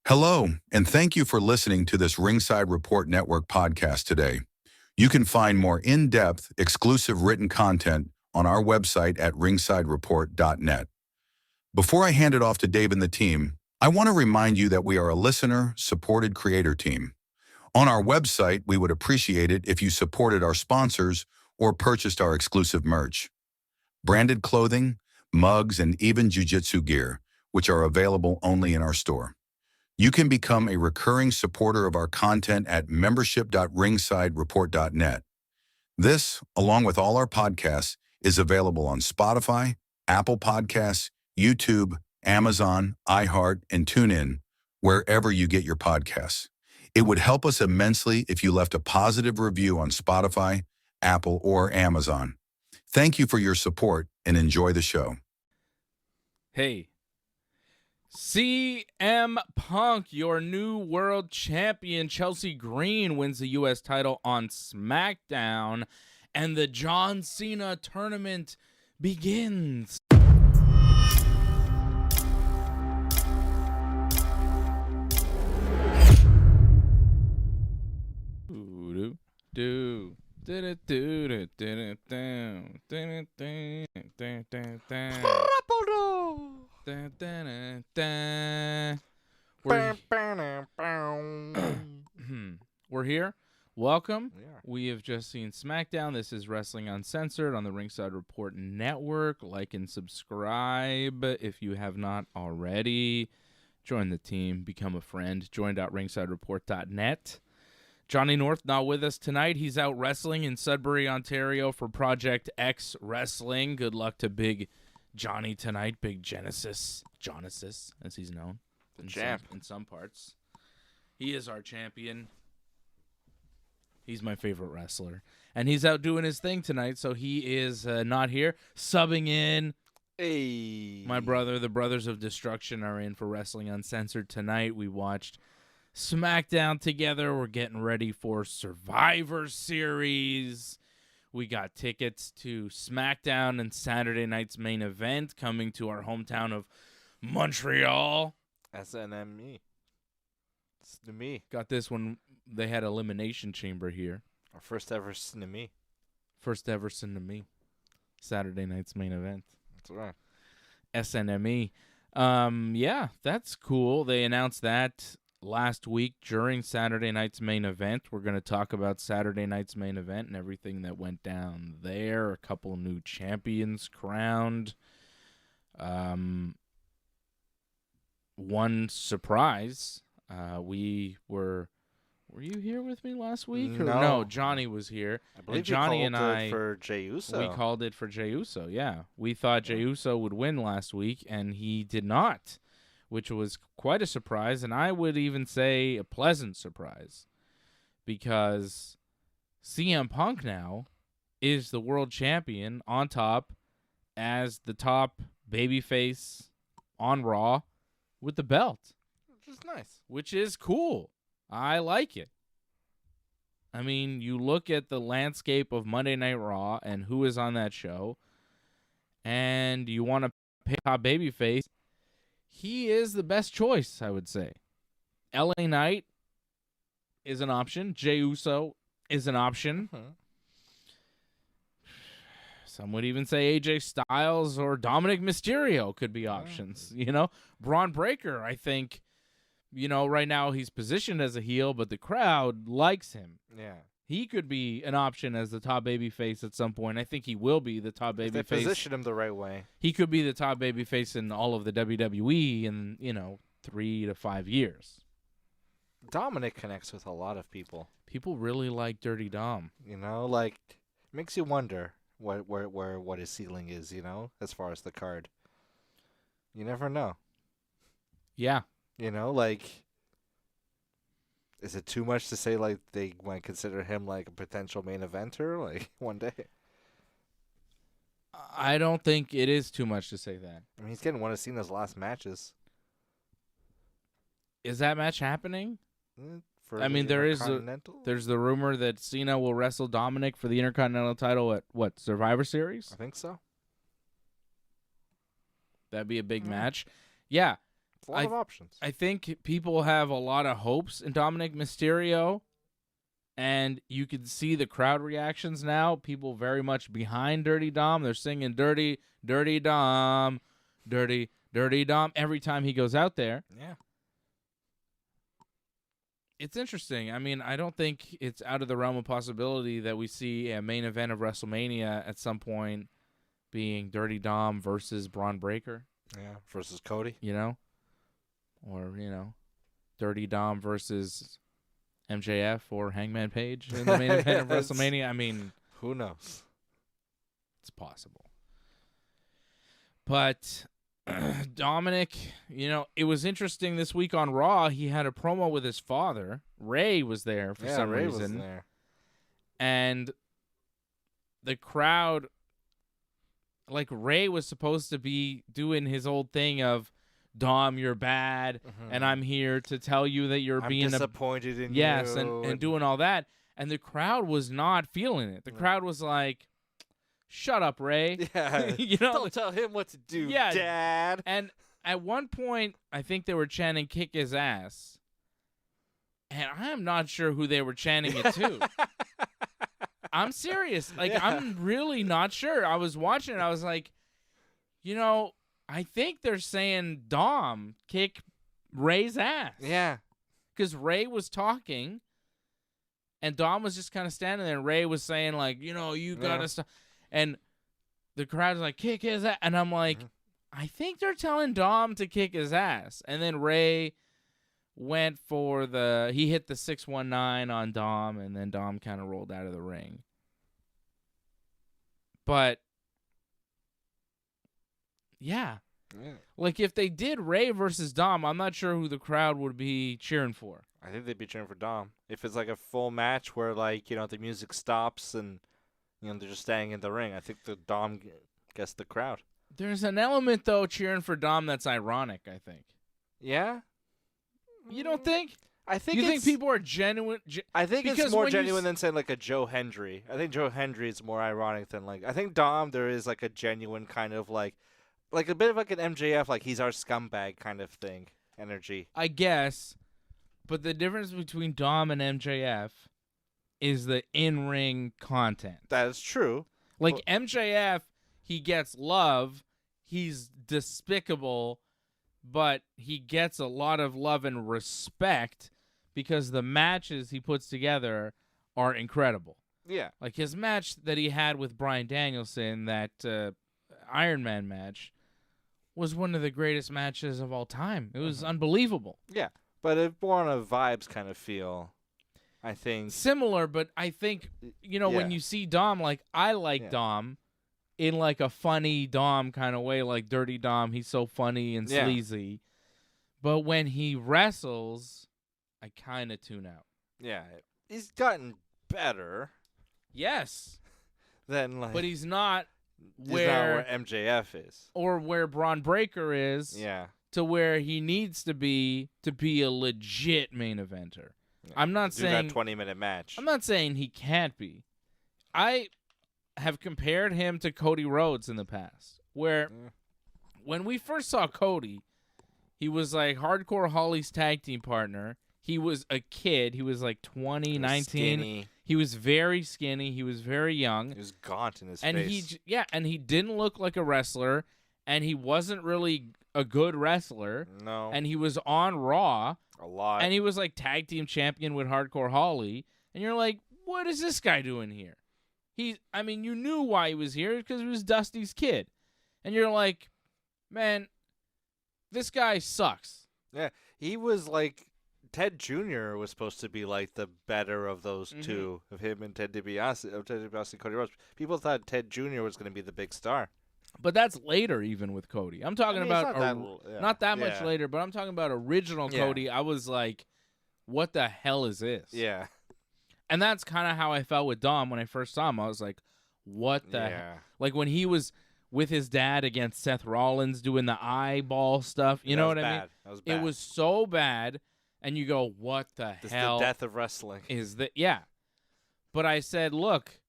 Hello, and thank you for listening to this Ringside Report Network podcast today. You can find more in-depth, exclusive written content on our website at ringsidereport.net. Before I hand it off to Dave and the team, I want to remind you that we are a listener-supported creator team. On our website, we would appreciate it if you supported our sponsors or purchased our exclusive merch. Branded clothing, mugs, and even jiu-jitsu gear, which are available only in our store. You can become a recurring supporter of our content at membership.ringsidereport.net. This, along with all our podcasts, is available on Spotify, Apple Podcasts, YouTube, Amazon, iHeart, and TuneIn, wherever you get your podcasts. It would help us immensely if you left a positive review on Spotify, Apple, or Amazon. Thank you for your support and enjoy the show. Hey, CM Punk, your new world champion. Chelsea Green wins the U.S. title on SmackDown, and the John Cena tournament begins. We're here. Welcome. We have just seen SmackDown. This is Wrestling Uncensored on the Ringside Report Network. Like and subscribe if you have not already. Join the team. Become a friend. Join.ringsidereport.net. Johnny North not with us tonight. He's out wrestling in Sudbury, Ontario for Project X Wrestling. Good luck to Big Johnny tonight. Big Genesis, as he's known. In some parts. He is our champion. He's my favorite wrestler. And he's out doing his thing tonight, so he is not here. Subbing in. Hey. My brother, the Brothers of Destruction, are in for Wrestling Uncensored tonight. We watched SmackDown together. We're getting ready for Survivor Series. We got tickets to SmackDown and Saturday night's main event coming to our hometown of Montreal. SNME. It's to me. Got this when they had Elimination Chamber here. Our first ever SNME. First ever SNME. Saturday night's main event. That's right. SNME. Yeah, that's cool. They announced that last week during Saturday night's main event. We're going to talk about Saturday night's main event and everything that went down there. A couple new champions crowned. One surprise. Were you here with me last week? No, Johnny was here. I believe Johnny and I for Jey Uso. We called it for Jey Uso, yeah. We thought Jey Uso would win last week, and he did not, which was quite a surprise, and I would even say a pleasant surprise, because CM Punk now is the world champion on top as the top babyface on Raw with the belt. Which is nice. Which is cool. I like it. I mean, you look at the landscape of Monday Night Raw and who is on that show, and you want to pick top babyface, he is the best choice, I would say. LA Knight is an option. Jey Uso is an option. Mm-hmm. Some would even say AJ Styles or Dominik Mysterio could be options. You know, Braun Breaker, I think, you know, right now he's positioned as a heel, but the crowd likes him. Yeah. He could be an option as the top babyface at some point. I think he will be the top babyface. They position him the right way. He could be the top babyface in all of the WWE in, 3 to 5 years. Dominik connects with a lot of people. People really like Dirty Dom. Makes you wonder what his ceiling is, as far as the card. You never know. Yeah. Is it too much to say, they might consider him, a potential main eventer, one day? I don't think it is too much to say that. I mean, he's getting one of Cena's last matches. Is that match happening? There's the rumor that Cena will wrestle Dominik for the Intercontinental title at, Survivor Series? I think so. That'd be a big match. Yeah. It's a lot of options. I think people have a lot of hopes in Dominik Mysterio, and you can see the crowd reactions now. People very much behind Dirty Dom. They're singing Dirty, Dirty Dom, Dirty, Dirty Dom every time he goes out there. Yeah. It's interesting. I mean, I don't think it's out of the realm of possibility that we see a main event of WrestleMania at some point being Dirty Dom versus Braun Breaker. Yeah. Versus Cody. You know? Or, Dirty Dom versus MJF or Hangman Page in the main event of WrestleMania. I mean, who knows? It's possible. But Dominik, it was interesting this week on Raw. He had a promo with his father. Ray was there for some Ray reason. was there. And the crowd, like Ray was supposed to be doing his old thing of, Dom, you're bad, and I'm here to tell you that you're being disappointed in yes, you. and doing all that. And the crowd was not feeling it. The crowd was like, shut up, Ray. Yeah. Don't tell him what to do, Dad. And at one point, I think they were chanting kick his ass. And I am not sure who they were chanting it to. I'm serious. I'm really not sure. I was watching it. I was like, I think they're saying Dom kick Ray's ass. Yeah. Because Ray was talking, and Dom was just kind of standing there, and Ray was saying, like, you got to stop. And the crowd's like, kick his ass. And I'm like, I think they're telling Dom to kick his ass. And then Ray went for he hit the 619 on Dom, and then Dom kind of rolled out of the ring. But yeah. Like, if they did Ray versus Dom, I'm not sure who the crowd would be cheering for. I think they'd be cheering for Dom. If it's like a full match where, the music stops and, they're just standing in the ring, I think the Dom gets the crowd. There's an element, though, cheering for Dom that's ironic, I think. Yeah? You don't think? I think you think people are genuine? I think it's more genuine than saying like a Joe Hendry. I think Joe Hendry is more ironic than I think Dom. There is like a genuine kind of like a bit of like an MJF, like he's our scumbag kind of thing, energy. I guess, but the difference between Dom and MJF is the in-ring content. That is true. Like MJF, he gets love. He's despicable, but he gets a lot of love and respect because the matches he puts together are incredible. Yeah. Like his match that he had with Bryan Danielson, that Iron Man match, was one of the greatest matches of all time. It was unbelievable. Yeah, but it more on a vibes kind of feel, I think. Similar, but I think, when you see Dom, like, I like Dom in, like, a funny Dom kind of way, like Dirty Dom. He's so funny and sleazy. But when he wrestles, I kind of tune out. Yeah, he's gotten better. Yes. But he's not where MJF is. Or where Braun Breaker is. Yeah. To where he needs to be a legit main eventer. Yeah. I'm not saying that 20-minute match. I'm not saying he can't be. I have compared him to Cody Rhodes in the past, where when we first saw Cody, he was like Hardcore Holly's tag team partner. He was a kid. He was like 20, 19. Skinny. He was very skinny. He was very young. He was gaunt in his and face. And he didn't look like a wrestler, and he wasn't really a good wrestler. No. And he was on Raw. A lot. And he was like tag team champion with Hardcore Holly. And you're like, what is this guy doing here? You knew why he was here because he was Dusty's kid. And you're like, man, this guy sucks. Yeah. He was like, Ted Jr. was supposed to be like the better of those two, of him and Ted DiBiase, and Cody Rhodes. People thought Ted Jr. was going to be the big star. But that's later, even with Cody. I'm talking about not that much Yeah. later, but I'm talking about original Cody. I was like, what the hell is this? Yeah. And that's kind of how I felt with Dom when I first saw him. I was like, what the hell? Like when he was with his dad against Seth Rollins doing the eyeball stuff. You know what I mean? That was bad. It was so bad. And you go, what the hell? The death of wrestling. Is that? Yeah. But I said, look,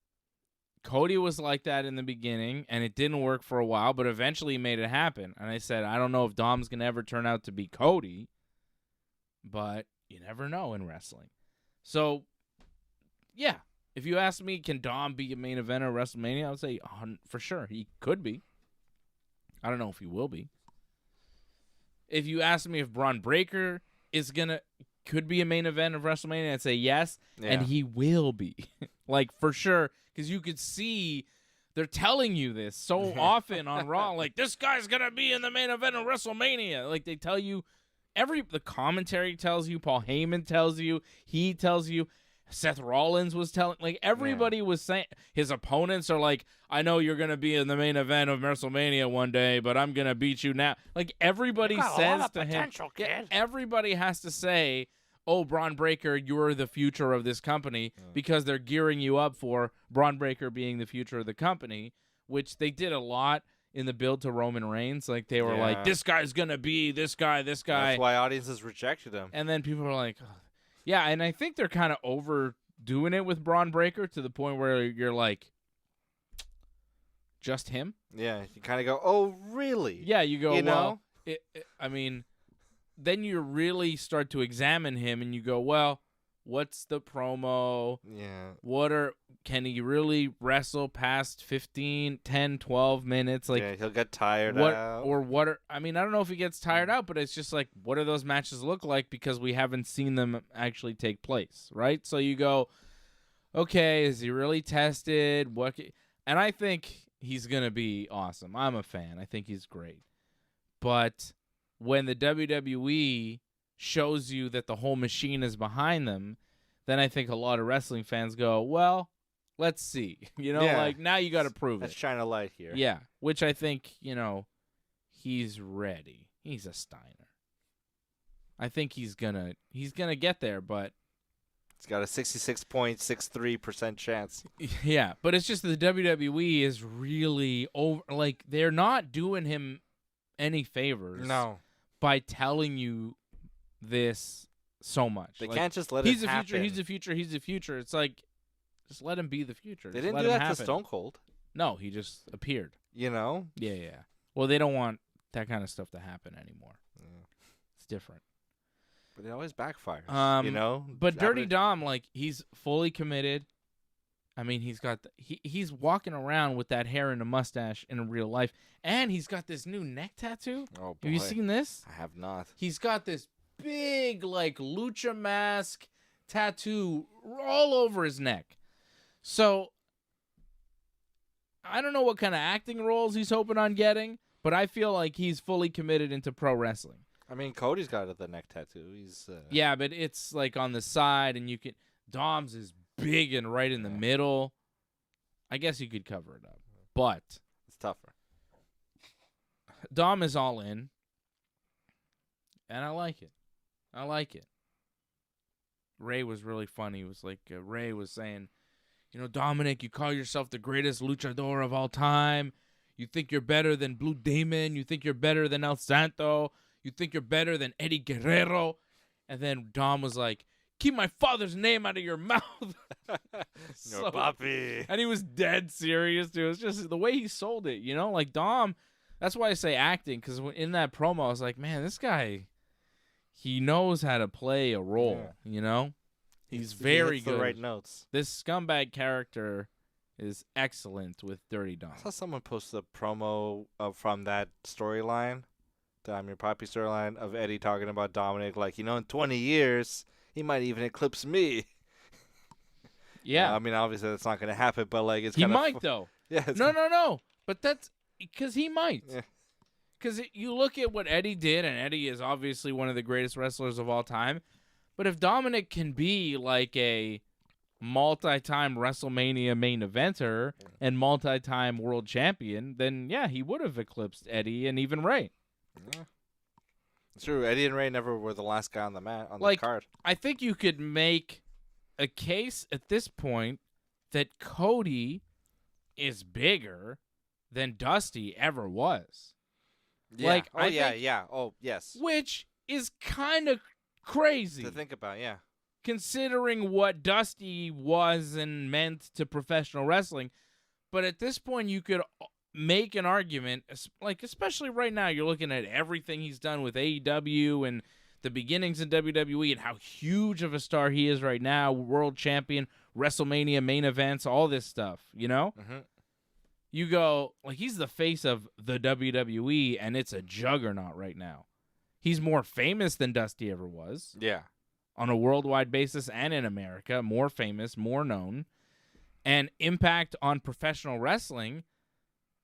Cody was like that in the beginning, and it didn't work for a while, but eventually he made it happen. And I said, I don't know if Dom's going to ever turn out to be Cody, but you never know in wrestling. So, yeah, if you ask me, can Dom be a main eventer of WrestleMania? I would say for sure he could be. I don't know if he will be. If you ask me if Braun Breaker could be a main event of WrestleMania, I'd say yes, and he will be. Like, for sure, because you could see they're telling you this so often on Raw. Like, this guy's going to be in the main event of WrestleMania. Like, they tell you, the commentary tells you, Paul Heyman tells you, he tells you, Seth Rollins was telling, like, everybody was saying, his opponents are like, I know you're going to be in the main event of WrestleMania one day, but I'm going to beat you now. Like, everybody says to him, everybody has to say, oh, Braun Breaker, you're the future of this company, because they're gearing you up for Braun Breaker being the future of the company, which they did a lot in the build to Roman Reigns. Like, they were like, this guy's going to be this guy. That's why audiences rejected him. And then people were like, oh. Yeah, and I think they're kind of overdoing it with Braun Breaker to the point where you're like, just him? Yeah, you kind of go, oh, really? Yeah, you go, know? I mean, then you really start to examine him and you go, well, what's the promo? Yeah. Can he really wrestle past 15, 10, 12 minutes? Like, yeah, he'll get tired out. I mean, I don't know if he gets tired out, but it's just like, what do those matches look like? Because we haven't seen them actually take place, right? So you go, okay, is he really tested? And I think he's going to be awesome. I'm a fan. I think he's great. But when the WWE shows you that the whole machine is behind them, then I think a lot of wrestling fans go, well, let's see. Like, now you got to prove Let's it. shine a light here. Yeah, which I think, he's ready. He's a Steiner. I think he's gonna get there, but it's got a 66.63% chance. Yeah, but it's just the WWE is really over. Like, they're not doing him any favors. No. By telling you this so much. They can't just let it happen. He's the future. It's like, just let him be the future. They didn't do that to Stone Cold. No, he just appeared. Yeah. Well, they don't want that kind of stuff to happen anymore. Yeah. It's different. But it always backfires, But Dirty Dom, like, he's fully committed. I mean, he's walking around with that hair and a mustache in real life, and he's got this new neck tattoo. Oh, boy. Have you seen this? I have not. He's got this big, like, lucha mask tattoo all over his neck. So, I don't know what kind of acting roles he's hoping on getting, but I feel like he's fully committed into pro wrestling. I mean, Cody's got the neck tattoo. He's Yeah, but it's, like, on the side, and you can... Dom's is big and right in the middle. I guess you could cover it up, but... It's tougher. Dom is all in, and I like it. Ray was really funny. It was like Ray was saying, Dominik, you call yourself the greatest luchador of all time. You think you're better than Blue Demon. You think you're better than El Santo. You think you're better than Eddie Guerrero. And then Dom was like, keep my father's name out of your mouth. No, papi. And he was dead serious, dude. It was just the way he sold it, Like, Dom, that's why I say acting, because in that promo, I was like, man, this guy, he knows how to play a role, He's very good. The right notes. This scumbag character is excellent with Dirty Dom. I saw someone post a promo from that storyline, the I'm Your Papi storyline, of Eddie talking about Dominik, like, in 20 years, he might even eclipse me. Yeah. I mean, obviously that's not going to happen, but, like, it's he kind of... might, though. Yeah. No. But that's... Because he might. Yeah. Because you look at what Eddie did, and Eddie is obviously one of the greatest wrestlers of all time, but if Dominik can be like a multi-time WrestleMania main eventer and multi-time world champion, then, yeah, he would have eclipsed Eddie and even Ray. Yeah. It's true. Eddie and Ray never were the last guy on the mat, on the card. I think you could make a case at this point that Cody is bigger than Dusty ever was. Yeah. Oh, yes. Which is kind of crazy to think about, yeah. Considering what Dusty was and meant to professional wrestling. But at this point, you could make an argument, like especially right now, you're looking at everything he's done with AEW and the beginnings in WWE and how huge of a star he is right now, world champion, WrestleMania main events, all this stuff, you know? Mm-hmm. You go, like, he's the face of the WWE, and it's a juggernaut right now. He's more famous than Dusty ever was. Yeah. On a worldwide basis and in America, more famous, more known. And impact on professional wrestling,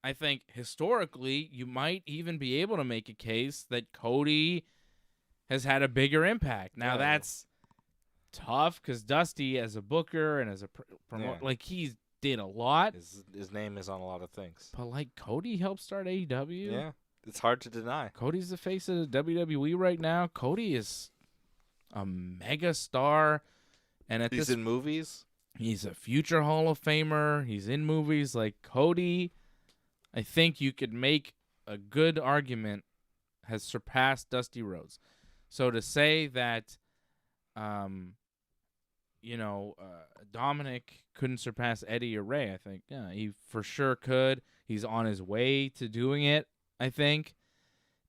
I think historically, you might even be able to make a case that Cody has had a bigger impact. Now, that's tough because Dusty, as a booker and as a promoter, like, he's did a lot. His name is on a lot of things. But, like, Cody helped start AEW. Yeah, it's hard to deny. Cody's the face of the WWE right now. Cody is a mega star. And he's in movies. He's a future Hall of Famer. He's in movies. Like, Cody, I think you could make a good argument, has surpassed Dusty Rhodes. So to say that, Dominik couldn't surpass Eddie or Ray, I think, yeah, he for sure could. He's on his way to doing it, I think.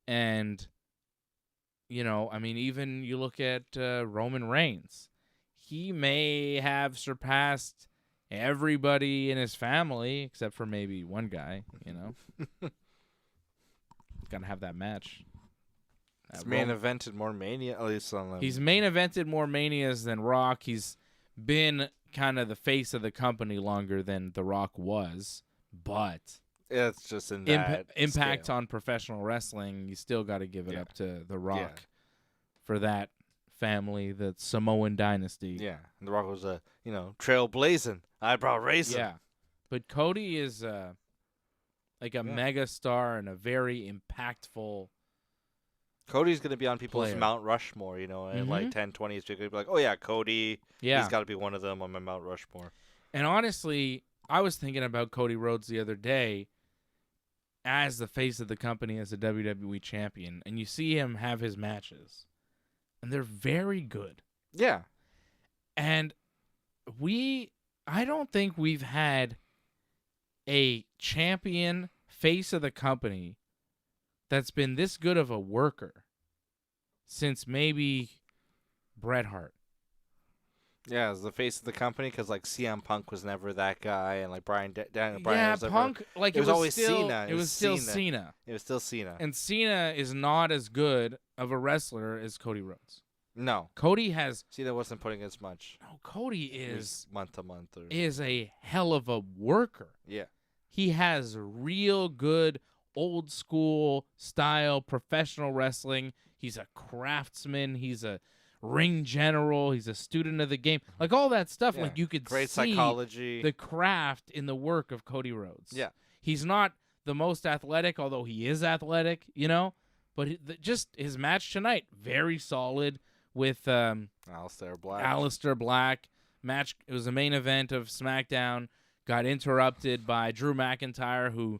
And, even you look at Roman Reigns. He may have surpassed everybody in his family, except for maybe one guy, Gotta have that match. He's main evented more Mania, at least on the... He's main evented more Manias than Rock. He's been kind of the face of the company longer than The Rock was, but it's just in that impact scale. on professional wrestling, you still got to give it up to The Rock for that family, the Samoan dynasty. Yeah, and The Rock was a trailblazing, eyebrow raising. Yeah, but Cody is like a mega star and a very impactful. Cody's going to be on people's player. Mount Rushmore, in like 10, 20 years. You're going to be like, oh, yeah, Cody. Yeah. He's got to be one of them on my Mount Rushmore. And honestly, I was thinking about Cody Rhodes the other day as the face of the company, as a WWE champion. And you see him have his matches. And they're very good. Yeah. And I don't think we've had a champion face of the company that's been this good of a worker since maybe Bret Hart. Yeah, as the face of the company, because like CM Punk was never that guy, and like Brian was Punk, like it was always still, Cena. It was still Cena. It was still Cena. And Cena is not as good of a wrestler as Cody Rhodes. No, Cody has. Cena wasn't putting as much. No, Cody is month to month. Is a hell of a worker. Yeah, he has real good old school style professional wrestling. He's a craftsman. He's a ring general. He's a student of the game. Like all that stuff. Yeah. Like you could great see psychology, the craft in the work of Cody Rhodes. Yeah, he's not the most athletic, although he is athletic. But just his match tonight, very solid with Aleister Black. Aleister Black match. It was a main event of SmackDown. Got interrupted by Drew McIntyre, who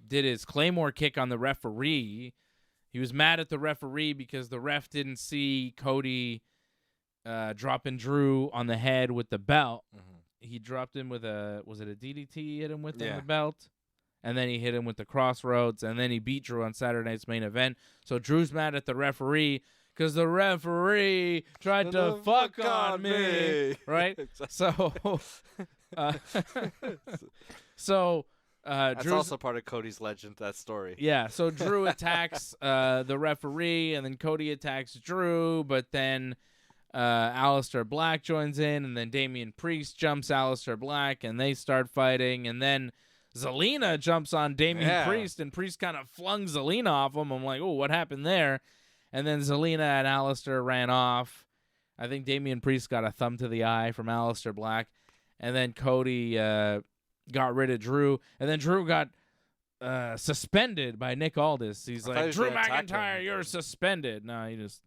did his Claymore kick on the referee. He was mad at the referee because the ref didn't see Cody dropping Drew on the head with the belt. Mm-hmm. He dropped him with was it a DDT he hit him with on the belt? And then he hit him with the Crossroads, and then he beat Drew on Saturday night's main event. So Drew's mad at the referee because the referee tried to fuck on me. Right? So... that's also part of Cody's legend, that story. Yeah, so Drew attacks the referee, and then Cody attacks Drew, but then Aleister Black joins in, and then Damian Priest jumps Aleister Black, and they start fighting, and then Zelina jumps on Damian Priest, and Priest kind of flung Zelina off him. I'm like, oh, what happened there? And then Zelina and Aleister ran off. I think Damian Priest got a thumb to the eye from Aleister Black. And then Cody got rid of Drew. And then Drew got suspended by Nick Aldis. He's like, Drew McIntyre, you're suspended. No, he just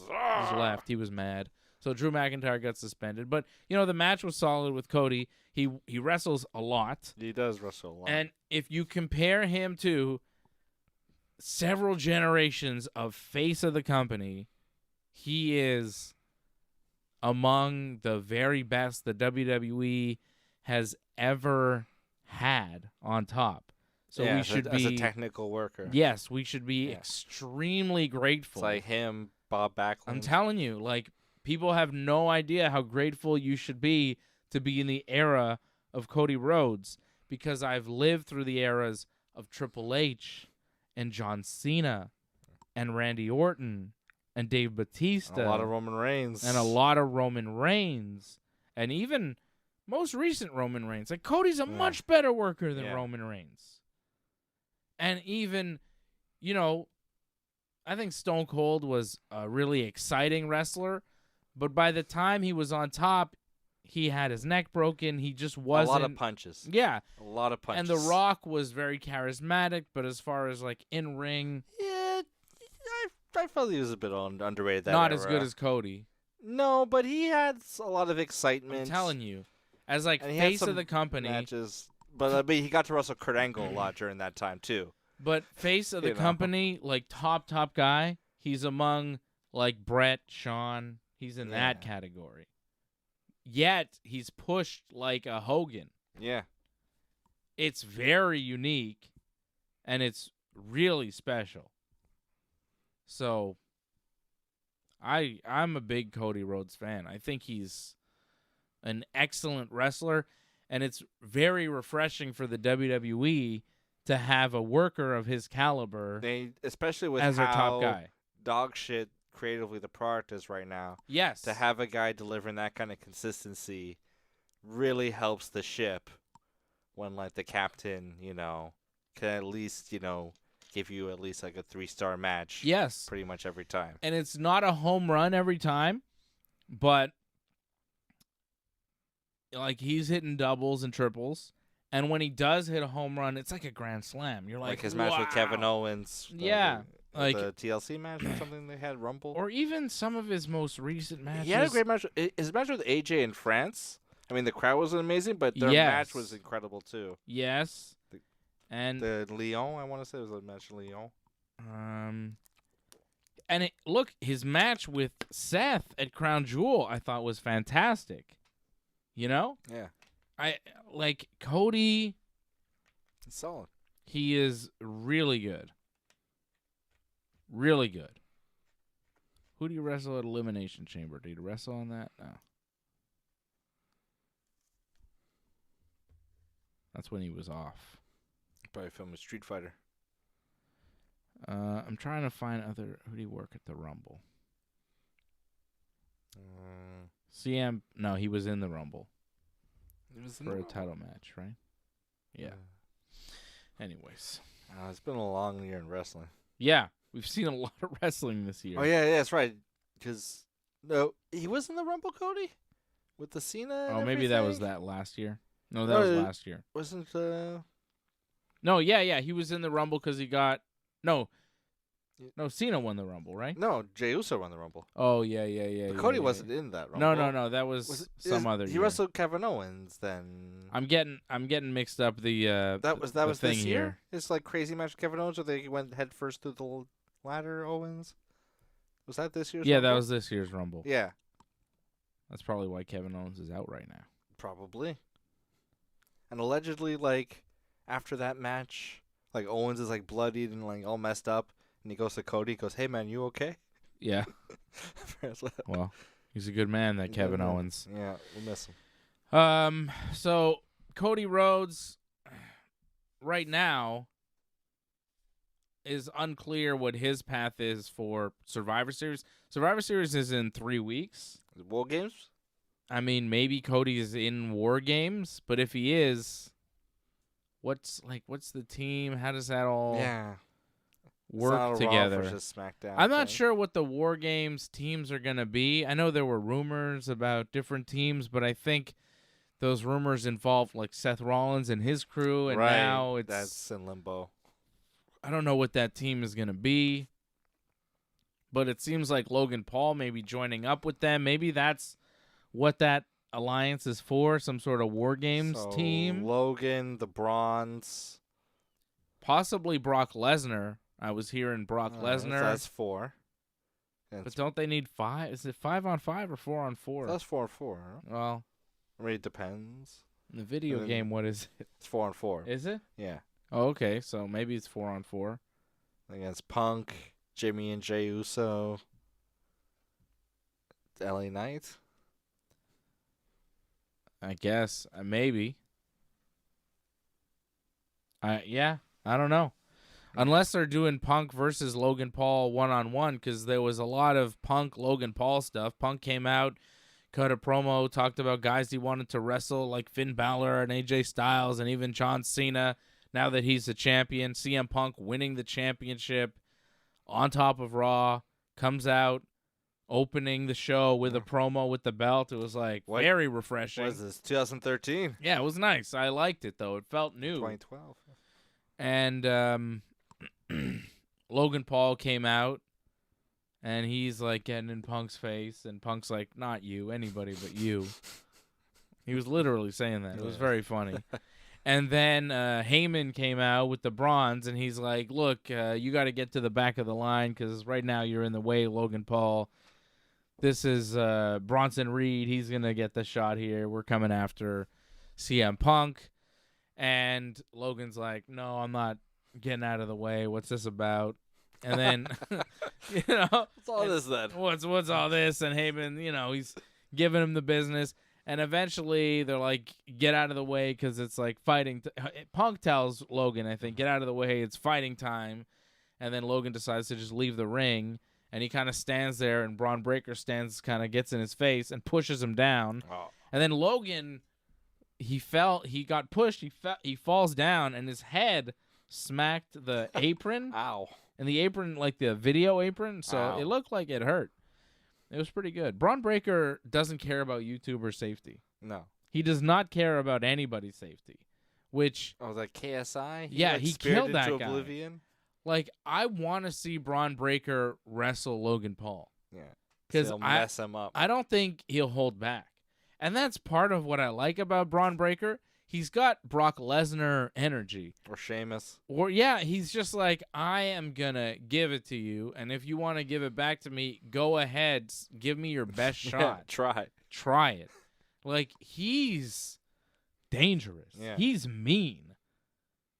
left. He was mad. So Drew McIntyre got suspended. But, the match was solid with Cody. He wrestles a lot. He does wrestle a lot. And if you compare him to several generations of face of the company, he is among the very best the WWE has ever had on top. So yeah, we should as be a technical worker. Yes, we should be extremely grateful. It's like him, Bob Backlund. I'm telling you, like, people have no idea how grateful you should be to be in the era of Cody Rhodes, because I've lived through the eras of Triple H and John Cena and Randy Orton and Dave Bautista. And a lot of Roman Reigns. And a lot of Roman Reigns. And even most recent Roman Reigns. Like, Cody's a much better worker than Roman Reigns. And even, you know, I think Stone Cold was a really exciting wrestler, but by the time he was on top, he had his neck broken. He just wasn't. A lot of punches. Yeah. A lot of punches. And The Rock was very charismatic, but as far as, like, in-ring. Yeah, I felt he was a bit underrated that Not era. as good as Cody. No, but he had a lot of excitement. I'm telling you. As, like, face of the company. Matches. But he got to wrestle Kurt Angle a lot during that time, too. But face of the company, like, top guy, he's among, like, Bret, Shawn. He's in that category. Yet, he's pushed like a Hogan. Yeah. It's very unique, and it's really special. So, I'm a big Cody Rhodes fan. I think he's an excellent wrestler, and it's very refreshing for the WWE to have a worker of his caliber especially with as how their top guy. Dog shit creatively the product is right now. Yes. To have a guy delivering that kind of consistency really helps the ship when, like, the captain, you know, can at least, you know, give you at least like a 3-star match. Yes. Pretty much every time. And it's not a home run every time, but like, he's hitting doubles and triples. And when he does hit a home run, it's like a grand slam. You're like his match with Kevin Owens. Yeah. Like the TLC match or something they had, Rumble. Or even some of his most recent matches. He had a great match. His match with AJ in France. I mean, the crowd wasn't amazing, but their match was incredible too. Yes. And the Lyon, I want to say, was a match in Lyon. And look, his match with Seth at Crown Jewel, I thought was fantastic. You know? Yeah. I like Cody. It's solid. He is really good. Really good. Who do you wrestle at Elimination Chamber? Did you wrestle on that? No. That's when he was off. Probably filming Street Fighter. I'm trying to find other. Who do you work at the Rumble? CM. No, he was in the Rumble. He was in for a title match, right? Yeah. Anyways. It's been a long year in wrestling. Yeah. We've seen a lot of wrestling this year. Oh, yeah, that's right. Because, no, he was in the Rumble, Cody? With the Cena and maybe that was that last year. No, that was last year. Wasn't, No, yeah. He was in the Rumble because he got... No, Cena won the Rumble, right? No, Jey Uso won the Rumble. Oh, yeah. But Cody wasn't in that Rumble. No. That was some other year. He wrestled Kevin Owens then. I'm getting mixed up the That was thing this year? here. It's like crazy match with Kevin Owens where they went head first through the ladder, Owens? Was that this year's Rumble? That was this year's Rumble. Yeah. That's probably why Kevin Owens is out right now. Probably. And allegedly, like, after that match, like, Owens is, like, bloodied and, like, all messed up. And he goes to Cody, goes, "Hey, man, you okay?" Yeah. Well, he's a good man, that Kevin Owens. Yeah, we'll miss him. So, Cody Rhodes, right now, is unclear what his path is for Survivor Series. Survivor Series is in 3 weeks. WarGames? I mean, maybe Cody is in WarGames, but if he is, what's the team? How does that all work together? I'm not sure what the WarGames teams are going to be. I know there were rumors about different teams, but I think those rumors involved, like, Seth Rollins and his crew, and now that's in limbo. I don't know what that team is going to be, but it seems like Logan Paul may be joining up with them. Maybe that's what that alliance is for, some sort of WarGames team. Logan, the Bronze. Possibly Brock Lesnar. I was hearing Brock Lesnar. That's 4. But don't they need 5? Is it 5-on-5 or 4-on-4? That's 4-on-4. Huh? Well, I mean, it depends. The video game, what is it? It's 4-on-4. Is it? Yeah. Oh, okay. So maybe it's 4-on-4. Against Punk, Jimmy and Jey Uso, LA Knight. I guess. Maybe. I don't know. Unless they're doing Punk versus Logan Paul 1-on-1, because there was a lot of Punk Logan Paul stuff. Punk came out, cut a promo, talked about guys he wanted to wrestle like Finn Balor and AJ Styles and even John Cena now that he's the champion. CM Punk winning the championship on top of Raw, comes out, opening the show with a promo with the belt. It was like very refreshing. What is this, 2013? Yeah, it was nice. I liked it, though. It felt new. 2012. And Logan Paul came out, and he's like getting in Punk's face, and Punk's like, not you, anybody but you. He was literally saying that. It was very funny. And then Heyman came out with the bronze, and he's like, look, you got to get to the back of the line because right now you're in the way, Logan Paul. This is Bronson Reed. He's going to get the shot here. We're coming after CM Punk. And Logan's like, no, I'm not getting out of the way. What's this about? And then, what's all this then? What's all this? And Heyman, he's giving him the business. And eventually they're like, get out of the way because it's like fighting. Punk tells Logan, I think, get out of the way. It's fighting time. And then Logan decides to just leave the ring. And he kind of stands there, and Braun Breaker gets in his face and pushes him down. Oh. And then Logan, he got pushed, he falls down, and his head smacked the apron. Ow. And the apron, like the video apron, so It looked like it hurt. It was pretty good. Braun Breaker doesn't care about YouTuber safety. No. He does not care about anybody's safety, which... Oh, that KSI? He killed that guy. Oblivion? Like, I want to see Braun Breaker wrestle Logan Paul. Yeah. Because he'll mess him up. I don't think he'll hold back. And that's part of what I like about Braun Breaker. He's got Brock Lesnar energy. Or Sheamus. He's just like, I am going to give it to you. And if you want to give it back to me, go ahead. Give me your best shot. Try it. Like, he's dangerous. Yeah. He's mean.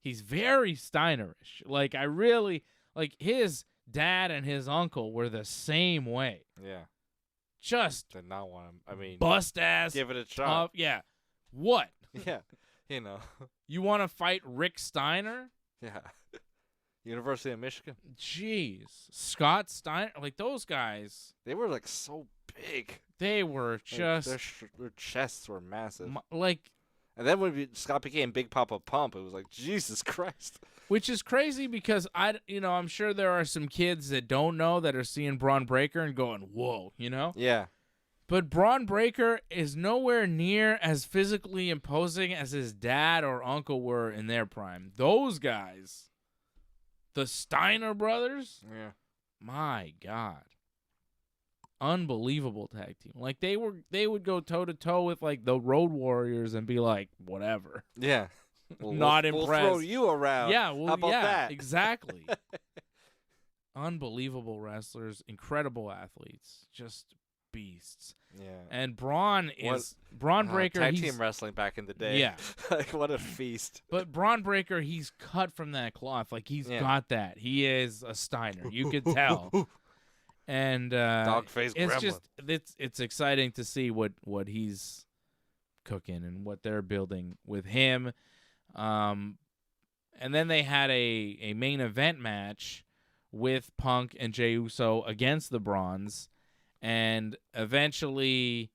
He's very Steinerish. Like, I really, like, his dad and his uncle were the same way. Yeah. Just did not want him. I mean, bust ass. Give it a shot. Yeah. What? Yeah. You want to fight Rick Steiner? Yeah. University of Michigan. Jeez. Scott Steiner. Like, those guys. They were, like, so big. They were just. Their chests were massive. And then when Scott became Big Papa Pump, it was like, Jesus Christ. Which is crazy because I'm sure there are some kids that don't know that are seeing Braun Breaker and going, whoa, Yeah. But Braun Breaker is nowhere near as physically imposing as his dad or uncle were in their prime. Those guys, the Steiner brothers, my God. Unbelievable tag team. Like they would go toe to toe with like the Road Warriors and be like, whatever. Yeah. Not impressed. We'll throw you around. Yeah, how about that? Exactly. Unbelievable wrestlers, incredible athletes, just beasts. Yeah. And Braun Breaker. Tag team wrestling back in the day. Yeah. Like what a feast. But Braun Breaker, he's cut from that cloth. Like he's got that. He is a Steiner. You could tell. And Dog-faced it's gremlin. just it's exciting to see what he's cooking and what they're building with him. And then they had a main event match with Punk and Jey Uso against the Brawns, and eventually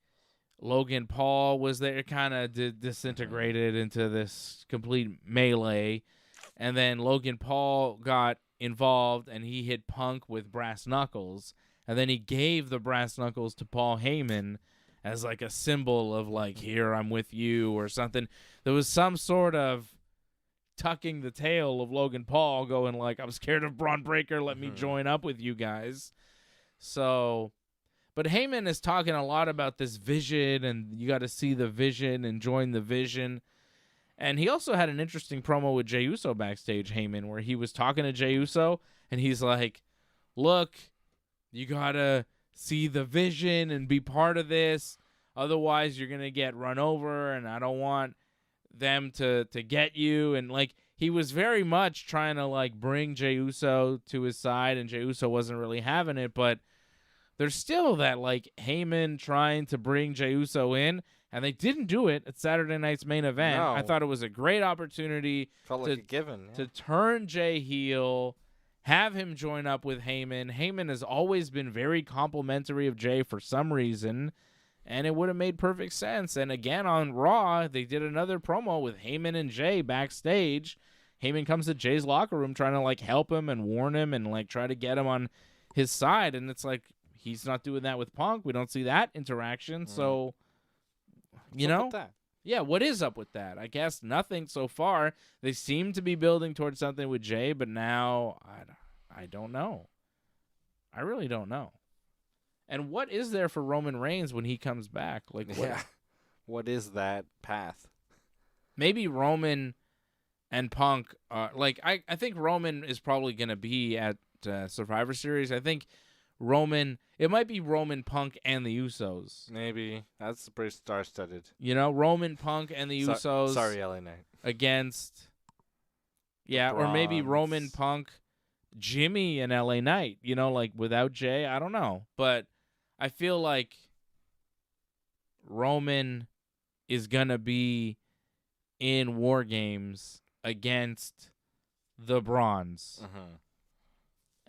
Logan Paul was there, kind of disintegrated into this complete melee, and then Logan Paul got involved and he hit Punk with brass knuckles, and then he gave the brass knuckles to Paul Heyman as like a symbol of like, here, I'm with you or something. There was some sort of tucking the tail of Logan Paul going like, I'm scared of Braun Breaker, let me join up with you guys. So, but Heyman is talking a lot about this vision, and you got to see the vision and join the vision. And he also had an interesting promo with Jey Uso backstage, Heyman, where he was talking to Jey Uso, and he's like, look, you got to see the vision and be part of this. Otherwise, you're going to get run over, and I don't want them to get you, and like he was very much trying to like bring Jey Uso to his side, and Jey Uso wasn't really having it, but there's still that like Heyman trying to bring Jey Uso in, and they didn't do it at Saturday night's main event. No. I thought it was a great opportunity Felt like a given. to turn Jey heel, have him join up with Heyman. Heyman has always been very complimentary of Jey for some reason, and it would have made perfect sense. And again, on Raw, they did another promo with Heyman and Jey backstage. Heyman comes to Jey's locker room trying to like help him and warn him and like try to get him on his side. And it's like, he's not doing that with Punk. We don't see that interaction. So, you know, yeah, what is up with that? I guess nothing so far. They seem to be building towards something with Jey, but now I don't know. I really don't know. And what is there for Roman Reigns when he comes back? Like, what is that path? Maybe Roman and Punk are like, I think Roman is probably going to be at Survivor Series. I think it might be Roman, Punk, and the Usos. Maybe. That's pretty star-studded. You know, Roman, Punk, and the Usos. Sorry, LA Knight. Against, or maybe Roman, Punk, Jimmy, and LA Knight. You know, like without Jey. I don't know. But I feel like Roman is going to be in WarGames against the Brauns.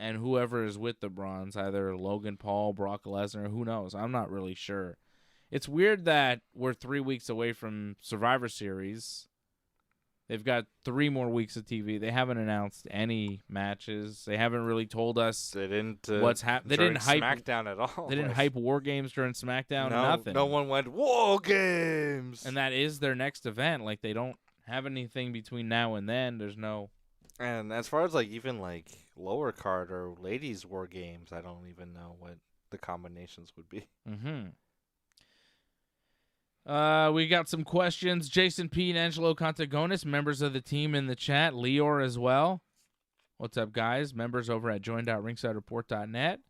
And whoever is with the Brauns, either Logan Paul, Brock Lesnar, who knows? I'm not really sure. It's weird that we're 3 weeks away from Survivor Series. They've got 3 more weeks of TV. They haven't announced any matches. They haven't really told us what's happening. They didn't hype SmackDown at all. They didn't hype WarGames during SmackDown. No, nothing. No one went WarGames. And that is their next event. Like they don't have anything between now and then. There's no. And as far as like even like lower card or ladies WarGames, I don't even know what the combinations would be. We got some questions. Jason P. and Angelo Contagonis, members of the team in the chat. Leor as well. What's up, guys? Members over at join.ringsidereport.net.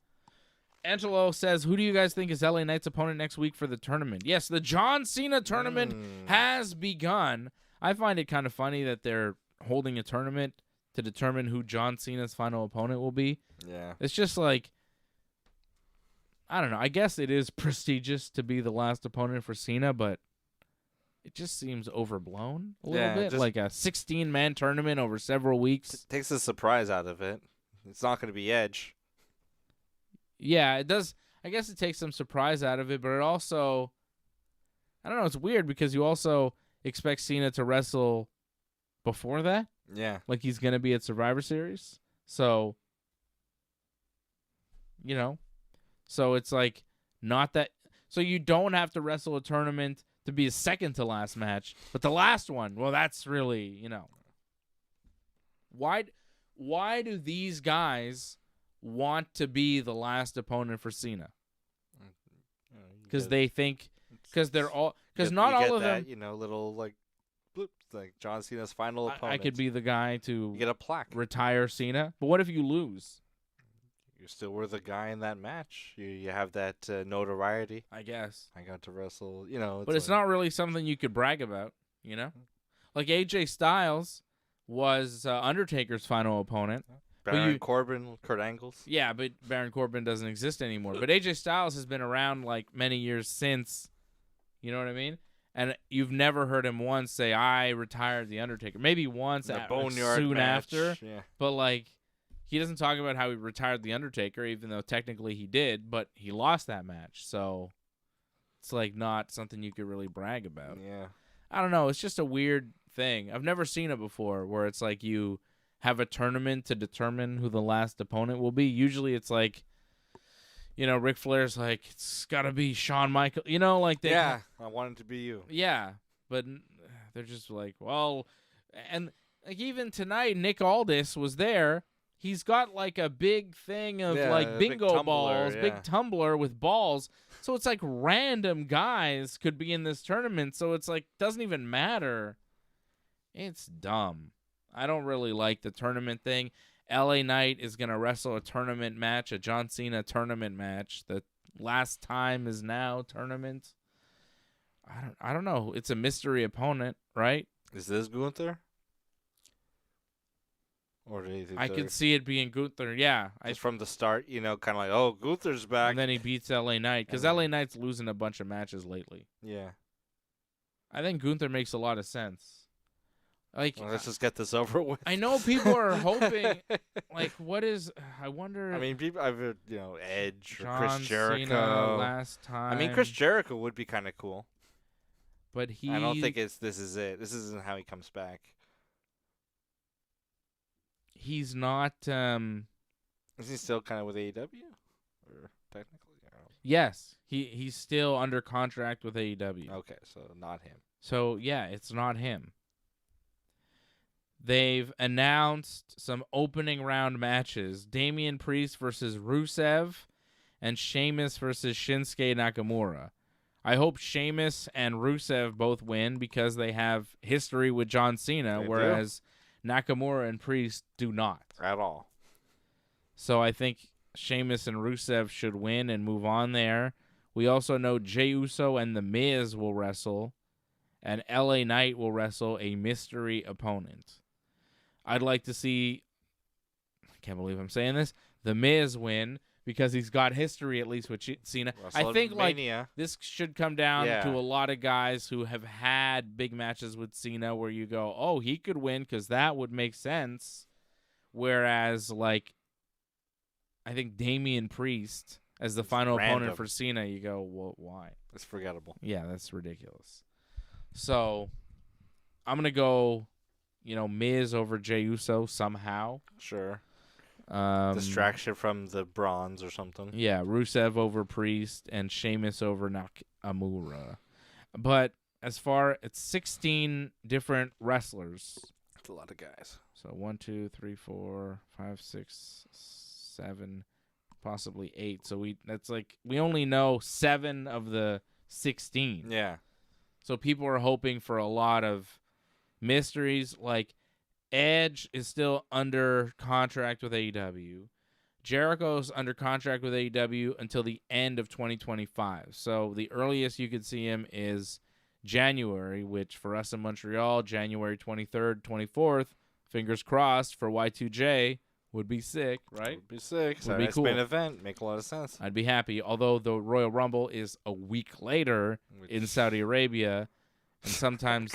Angelo says, who do you guys think is LA Knight's opponent next week for the tournament? Yes, the John Cena tournament has begun. I find it kind of funny that they're holding a tournament to determine who John Cena's final opponent will be. Yeah. It's just like, I don't know. I guess it is prestigious to be the last opponent for Cena, but it just seems overblown a little bit. Like a 16-man tournament over several weeks. Takes the surprise out of it. It's not going to be Edge. Yeah, it does. I guess it takes some surprise out of it, but it also, I don't know, it's weird because you also expect Cena to wrestle before that. Yeah. Like he's going to be at Survivor Series. So, you know, so it's like not that. So you don't have to wrestle a tournament to be a second to last match, but the last one, well, that's really, you know. Why do these guys want to be the last opponent for Cena? Because they think, because they're all, because not all of them, you know, little like, bloop, like John Cena's final opponent. I could be the guy to get a plaque, retire Cena. But what if you lose? You still were the guy in that match. You have that notoriety. I guess. I got to wrestle, you know. But it's not really something you could brag about, you know? Like AJ Styles was Undertaker's final opponent. Baron Corbin, Kurt Angle's. Yeah, but Baron Corbin doesn't exist anymore. But AJ Styles has been around like many years since, you know what I mean? And you've never heard him once say, I retired the Undertaker. Maybe once soon after. Yeah. But like, he doesn't talk about how he retired the Undertaker, even though technically he did, but he lost that match. So it's like not something you could really brag about. Yeah. I don't know. It's just a weird thing. I've never seen it before where it's like you have a tournament to determine who the last opponent will be. Usually it's like, you know, Ric Flair's like, it's got to be Shawn Michaels. You know, like they. Yeah, I want it to be you. Yeah, but they're just like, well, and like even tonight, Nick Aldis was there. He's got like a big thing of like bingo balls, big tumbler with balls. So it's like random guys could be in this tournament. So it's like, doesn't even matter. It's dumb. I don't really like the tournament thing. LA Knight is going to wrestle a tournament match, a John Cena tournament match. The last time is now tournament. I don't know. It's a mystery opponent, right? Is this Gunther? Or do you think I could see it being Gunther. Yeah, just from the start, kind of like, oh, Gunther's back. And then he beats LA Knight because LA Knight's losing a bunch of matches lately. Yeah. I think Gunther makes a lot of sense. Like, well, let's just get this over with. I know people are hoping. Like, what is? I wonder. I mean, people, I've heard, Edge or John Chris Jericho. Cena last time. I mean, Chris Jericho would be kind of cool. But he. I don't think this is it. This isn't how he comes back. He's not. Is he still kind of with AEW? Or technically? I don't know. Yes, he's still under contract with AEW. Okay, so not him. So yeah, it's not him. They've announced some opening round matches: Damian Priest versus Rusev, and Sheamus versus Shinsuke Nakamura. I hope Sheamus and Rusev both win because they have history with John Cena, whereas Nakamura and Priest do not. At all. So I think Sheamus and Rusev should win and move on there. We also know Jey Uso and The Miz will wrestle, and LA Knight will wrestle a mystery opponent. I'd like to see, I can't believe I'm saying this, The Miz win because he's got history at least with Cena. I think this should come down to a lot of guys who have had big matches with Cena where you go, oh, he could win because that would make sense. Whereas, like, I think Damian Priest as the final opponent for Cena, you go, well, why? It's forgettable. Yeah, that's ridiculous. So I'm going to go, Miz over Jey Uso somehow. Sure. Distraction from the bronze or something. Yeah, Rusev over Priest and Sheamus over Nakamura. But as far it's 16 different wrestlers. That's a lot of guys. So 1, 2, 3, 4, 5, 6, 7, possibly 8. So we only know 7 of the 16. Yeah. So people are hoping for a lot of mysteries. Like Edge is still under contract with AEW. Jericho's under contract with AEW until the end of 2025. So the earliest you could see him is January, which for us in Montreal, January 23rd, 24th, fingers crossed for Y2J, would be sick, right? Would be sick. Would be cool. Main event. Make a lot of sense. I'd be happy. Although the Royal Rumble is a week later in Saudi Arabia. And sometimes,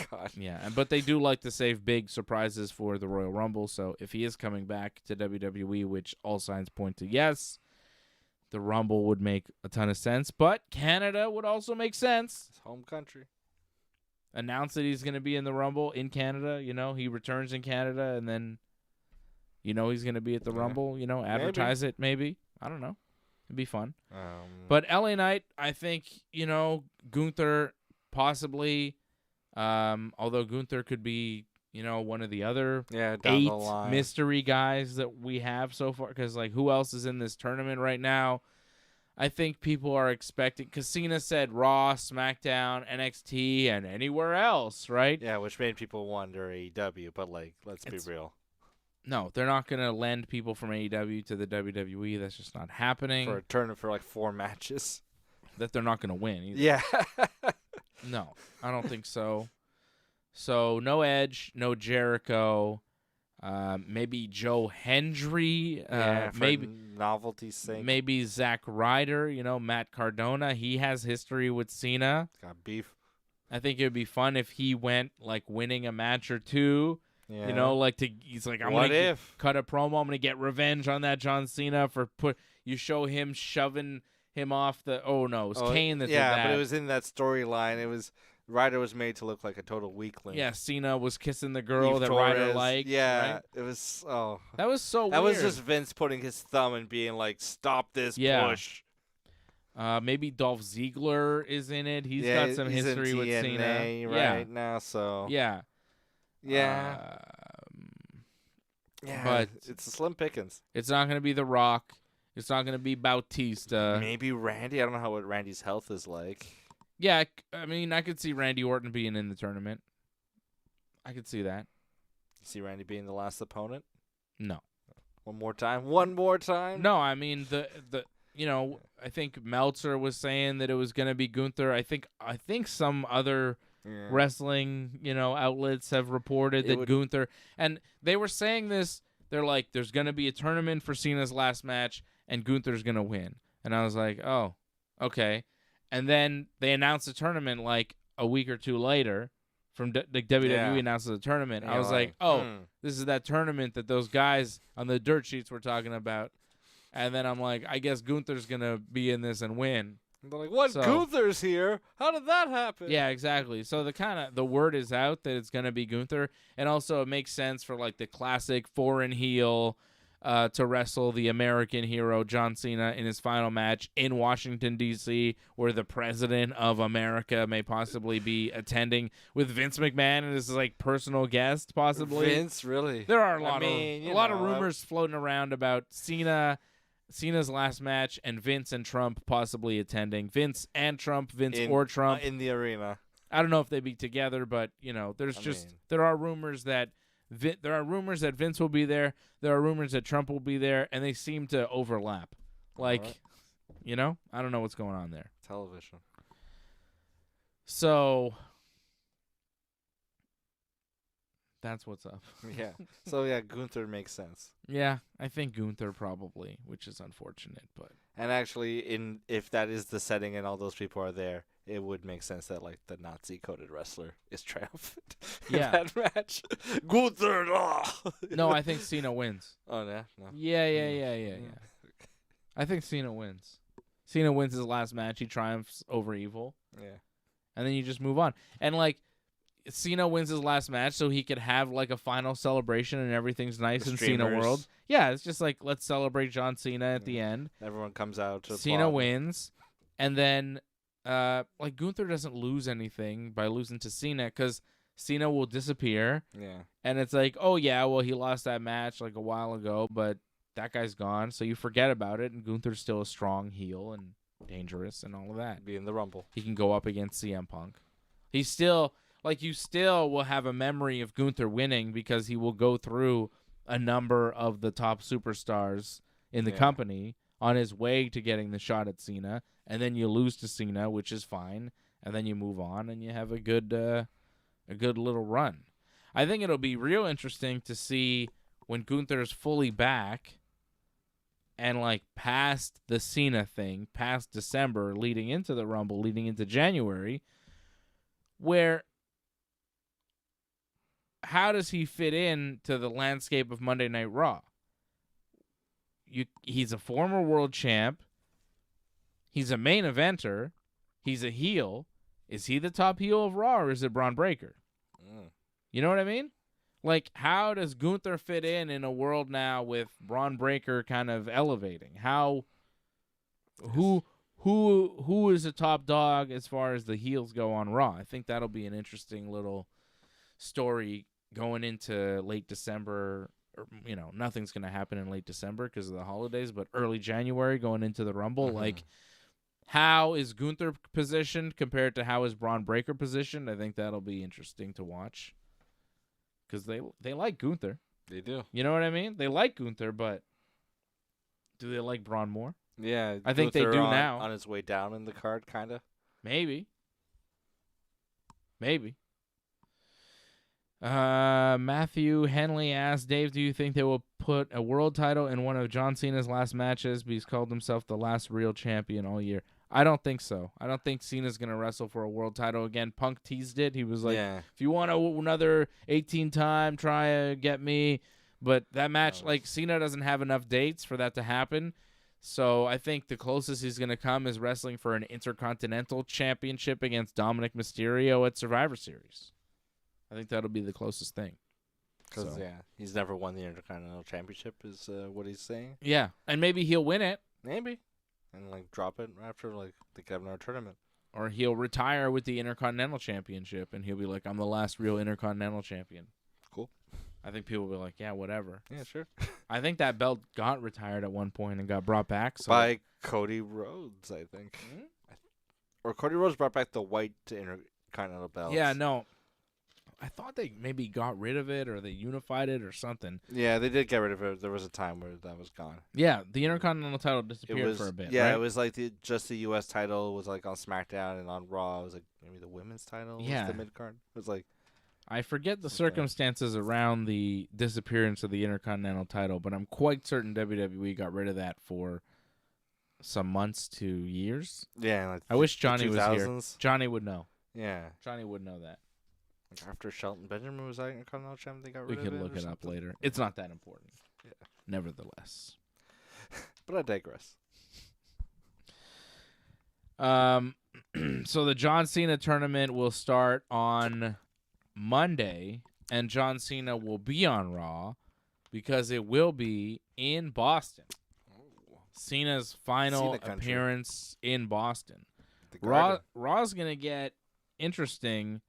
but they do like to save big surprises for the Royal Rumble. So if he is coming back to WWE, which all signs point to yes, the Rumble would make a ton of sense. But Canada would also make sense. His home country. Announce that he's going to be in the Rumble in Canada. He returns in Canada, and then, he's going to be at the Rumble. Advertise it maybe. I don't know. It'd be fun. But LA Knight, I think, Gunther possibly. Although Gunther could be, one of the other 8 mystery guys that we have so far. Because, who else is in this tournament right now? I think people are expecting, because Cena said Raw, SmackDown, NXT, and anywhere else, right? Yeah, which made people wonder AEW, but, let's be real. No, they're not going to lend people from AEW to the WWE. That's just not happening. For a tournament for, 4 matches. That they're not going to win either. Yeah. No, I don't think so. So, no Edge, no Jericho. Maybe Joe Hendry. For maybe novelty's sake. Maybe Zack Ryder. Matt Cardona. He has history with Cena. Got beef. I think it would be fun if he went winning a match or two. Yeah. He's like, I'm gonna cut a promo. I'm gonna get revenge on that John Cena you show him shoving him off the. Oh no, it was Kane that did that. Yeah, but it was in that storyline. It was. Ryder was made to look like a total weakling. Yeah, Cena was kissing the girl that Ryder liked. Yeah, right? It was. That was so weird. That was just Vince putting his thumb and being like, "Stop this push." Maybe Dolph Ziggler is in it. He's got some history with Cena right now. So yeah. But it's a slim pickings. It's not going to be The Rock. It's not going to be Bautista. Maybe Randy. I don't know what Randy's health is like. Yeah, I mean, I could see Randy Orton being in the tournament. I could see that. You see Randy being the last opponent? No. One more time? No, I mean I think Meltzer was saying that it was going to be Gunther. I think some other wrestling, outlets have reported that Gunther, and they were saying this. They're like, there's going to be a tournament for Cena's last match, and Gunther's going to win. And I was like, oh, okay. And then they announced the tournament like a week or two later. From WWE announces the tournament. I was like, this is that tournament that those guys on the dirt sheets were talking about. And then I'm like, I guess Gunther's going to be in this and win. They're like, what? Gunther's here? How did that happen? Yeah, exactly. So the word is out that it's going to be Gunther. And also it makes sense for like the classic foreign heel to wrestle the American hero John Cena in his final match in Washington, D.C., where the president of America may possibly be attending with Vince McMahon as his like personal guest, possibly. Vince, really? There are a lot of rumors floating around about Cena's last match and Vince and Trump possibly attending. Vince and Trump, or Trump. In the arena. I don't know if they be together, but, there are rumors that Vince will be there. There are rumors that Trump will be there, and they seem to overlap. Like, I don't know what's going on there. Television. So that's what's up. Yeah. So, Gunther makes sense. Yeah, I think Gunther probably, which is unfortunate. And actually, if that is the setting and all those people are there, it would make sense that like the Nazi-coded wrestler is triumphant in that match. Gunther! No, I think Cena wins. Oh, yeah? No. Yeah. I think Cena wins. Cena wins his last match. He triumphs over evil. Yeah. And then you just move on. And, like, Cena wins his last match so he could have, like, a final celebration and everything's nice in Cena World. Yeah, it's just like, let's celebrate John Cena at the end. Everyone comes out to Cena wins. And then, Gunther doesn't lose anything by losing to Cena because Cena will disappear. Yeah. And it's like, oh, yeah, well, he lost that match, like, a while ago, but that guy's gone. So you forget about it, and Gunther's still a strong heel and dangerous and all of that. Be in the Rumble. He can go up against CM Punk. He's still... Like, you still will have a memory of Gunther winning because he will go through a number of the top superstars in the company on his way to getting the shot at Cena, and then you lose to Cena, which is fine, and then you move on, and you have a good little run. I think it'll be real interesting to see when Gunther's fully back and, like, past the Cena thing, past December, leading into the Rumble, leading into January, where... How does he fit in to the landscape of Monday Night Raw? He's a former world champ. He's a main eventer. He's a heel. Is he the top heel of Raw or is it Braun Breaker? You know what I mean? Like, how does Gunther fit in a world now with Braun Breaker kind of elevating? Who is the top dog as far as the heels go on Raw? I think that'll be an interesting little story going into late December. Or, nothing's going to happen in late December because of the holidays, but early January going into the Rumble, like, how is Gunther positioned compared to how is Braun Breaker positioned? I think that'll be interesting to watch because they like Gunther. They do. You know what I mean? They like Gunther, but do they like Braun more? Yeah, I think they do now. On his way down in the card, kind of. Maybe. Matthew Henley asked, Dave, do you think they will put a world title in one of John Cena's last matches? But he's called himself the last real champion all year. I don't think so. I don't think Cena's going to wrestle for a world title again. Punk teased it. He was like, if you want another 18-time, try get me. But that match, Cena doesn't have enough dates for that to happen. So I think the closest he's going to come is wrestling for an Intercontinental Championship against Dominik Mysterio at Survivor Series. I think that'll be the closest thing. Because, he's never won the Intercontinental Championship is what he's saying. Yeah, and maybe he'll win it. Maybe. And, drop it after, the Kevlar tournament. Or he'll retire with the Intercontinental Championship, and he'll be like, I'm the last real Intercontinental Champion. Cool. I think people will be like, yeah, whatever. Yeah, sure. I think that belt got retired at one point and got brought back. So. By Cody Rhodes, I think. Or Cody Rhodes brought back the white Intercontinental belt. Yeah, no. I thought they maybe got rid of it or they unified it or something. Yeah, they did get rid of it. There was a time where that was gone. Yeah, the Intercontinental title disappeared for a bit. Yeah, right? it was like just the U.S. title was like on SmackDown, and on Raw it was like maybe the women's title was the mid card. It was like I forget the circumstances around the disappearance of the Intercontinental title, but I'm quite certain WWE got rid of that for some months to years. Yeah, like I wish Johnny was here. 2000s. Johnny would know. Yeah, Johnny would know that. like after Shelton Benjamin was like Intercontinental champion, they got We rid of it. could look or it up something. later. It's not that important. Yeah. Nevertheless. But I digress. So the John Cena tournament will start on Monday, and John Cena will be on Raw because it will be in Boston. Cena's final Cena country. appearance in Boston. The Garden. Raw's going to get interesting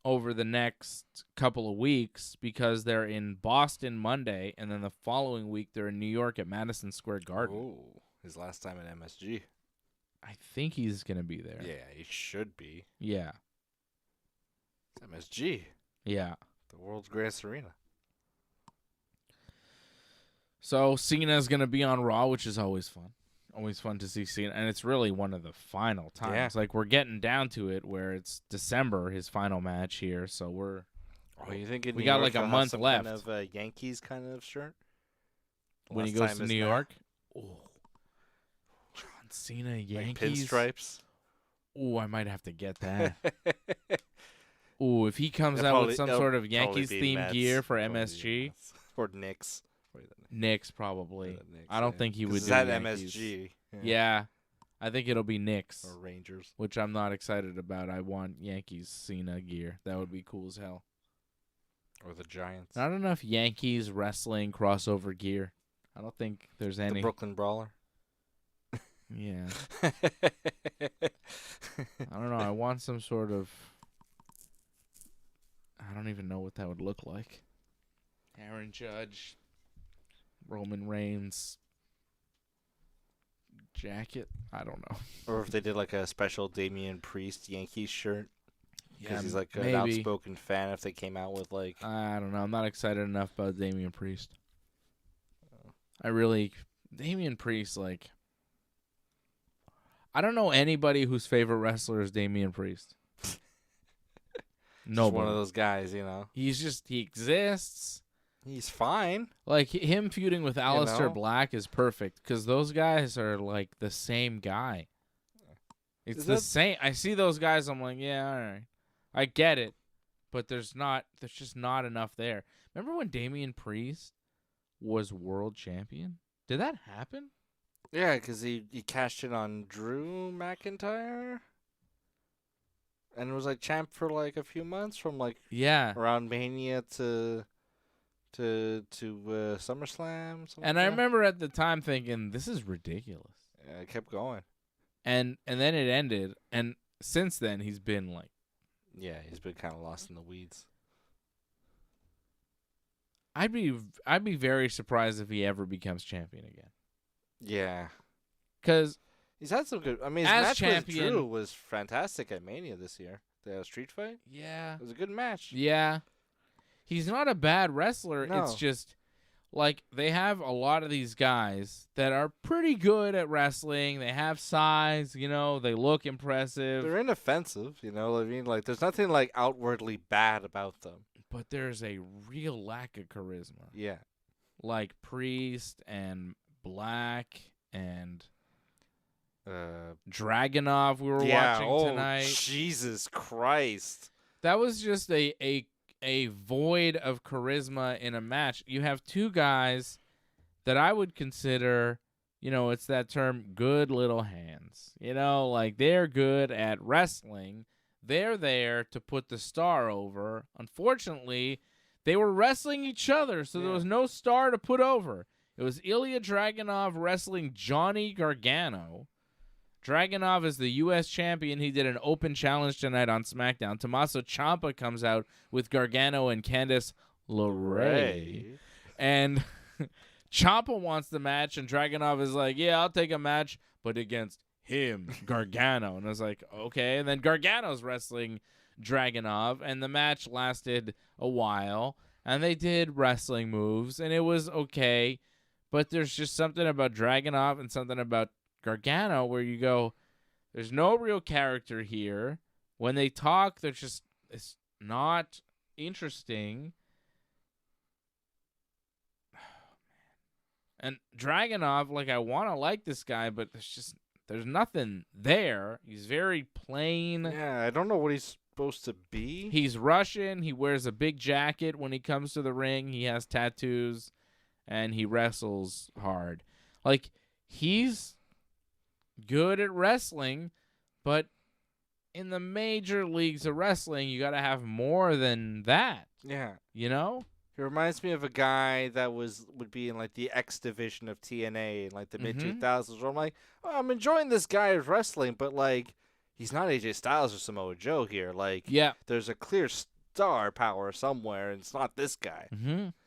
over the next couple of weeks because they're in Boston Monday, and then the following week they're in New York at Madison Square Garden. Oh, his last time at MSG. I think he's going to be there. Yeah, he should be. Yeah. It's MSG, Yeah. the world's greatest arena. So Cena's going to be on Raw, which is always fun. Always fun to see Cena. And it's really one of the final times. Yeah. Like, we're getting down to it where it's December, his final match here. So we're... Oh, you think in We New got York like a they'll have month some left. Kind of Yankees kind of shirt. When he Last goes time to is New now. York. Oh. John Cena, Yankees. Like pinstripes. Oh, I might have to get that. Oh, if he comes It'll out probably- with some it'll sort of probably Yankees be themed Mets. gear for Probably be MSG, Mets. Or Knicks. Knicks probably. The Knicks, I don't yeah. think he 'Cause would it's do at Yankees. MSG. Yeah, I think it'll be Knicks, Or Rangers. which I'm not excited about. I want Yankees Cena gear. That would be cool as hell. Or the Giants. Not enough Yankees wrestling crossover gear. I don't think there's The any. Brooklyn Brawler. Yeah, I don't know. I want some sort of. I don't even know what that would look like. Aaron Judge, Roman Reigns jacket. I don't know. Or if they did like a special Damian Priest Yankees shirt. Because Yeah, he's like an maybe. outspoken fan if they came out with like... I don't know. I'm not excited enough about Damian Priest. Oh. Damian Priest, like... I don't know anybody whose favorite wrestler is Damian Priest. No, Nobody. one of those guys, you know. He exists. He's fine. Like, him feuding with Aleister know? Black is perfect because those guys are, like, the same guy. It's Is the that- same. I see those guys, I'm like, yeah, all right. I get it. But there's just not enough there. Remember when Damian Priest was world champion? Did that happen? Yeah, because he cashed in on Drew McIntyre. And was like champ for like a few months from like Yeah. around Mania to SummerSlam. And I remember at the time thinking, this is ridiculous. Yeah, it kept going. And then it ended. And since then, he's been like, Yeah, he's been kind of lost in the weeds. I'd be very surprised if he ever becomes champion again. Yeah. Because He's had some good... I mean, his As match champion- with Drew was fantastic at Mania this year. The street fight. yeah, It was a good match. yeah, he's not a bad wrestler. No. It's just like they have a lot of these guys that are pretty good at wrestling. They have size, you know. They look impressive, They're inoffensive, you know what I mean? Like, there's nothing, like, outwardly bad about them. but there's a real lack of charisma. Yeah. Like Priest and Black and Dragunov we were watching tonight. Jesus Christ. That was just a void of charisma in a match. You have two guys that I would consider, you know, it's that term, good little hands. You know, like they're good at wrestling. They're there to put the star over. Unfortunately, they were wrestling each other, so there was no star to put over. It was Ilya Dragunov wrestling Johnny Gargano. Dragunov is the U.S. champion. He did an open challenge tonight on SmackDown. Tommaso Ciampa comes out with Gargano and Candice LeRae. And Ciampa wants the match, and Dragunov is like, yeah, I'll take a match, but against him, Gargano. And I was like, okay. And then Gargano's wrestling Dragunov, and the match lasted a while, and they did wrestling moves, and it was okay. But there's just something about Dragunov and something about Gargano where you go, there's no real character here. When they talk, it's not interesting. And Dragunov, like, I want to like this guy, but there's nothing there. He's very plain. Yeah, I don't know what he's supposed to be. He's Russian. He wears a big jacket when he comes to the ring. He has tattoos, and he wrestles hard. Like, he's good at wrestling, but in the major leagues of wrestling, you got to have more than that. Yeah. You know? He reminds me of a guy that would be in like the X division of TNA in like the mid 2000s. Where I'm like, oh, I'm enjoying this guy's wrestling, but like he's not AJ Styles or Samoa Joe here. Like, yeah, there's a clear star power somewhere, and it's not this guy.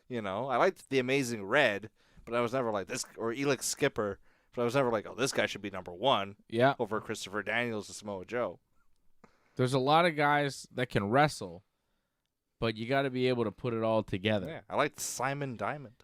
You know, I liked the Amazing Red, but I was never like this, or Elix Skipper, but I was never like, oh, this guy should be number one. Yeah, over Christopher Daniels and Samoa Joe. There's a lot of guys that can wrestle, but you got to be able to put it all together. Yeah, I liked Simon Diamond.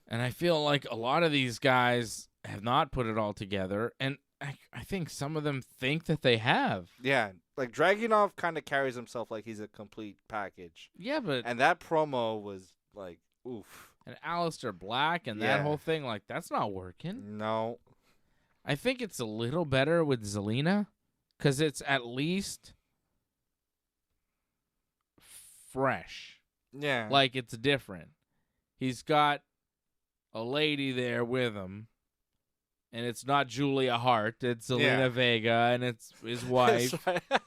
And I feel like a lot of these guys have not put it all together, and I think some of them think that they have. Yeah, like Dragunov kind of carries himself like he's a complete package. Yeah, but... And that promo was like, oof. And Aleister Black and that whole thing, like, that's not working. No. I think it's a little better with Zelina, because it's at least... fresh. Yeah. Like, it's different. He's got a lady there with him, and it's not Julia Hart. It's Zelina Vega, and it's his wife. That's right.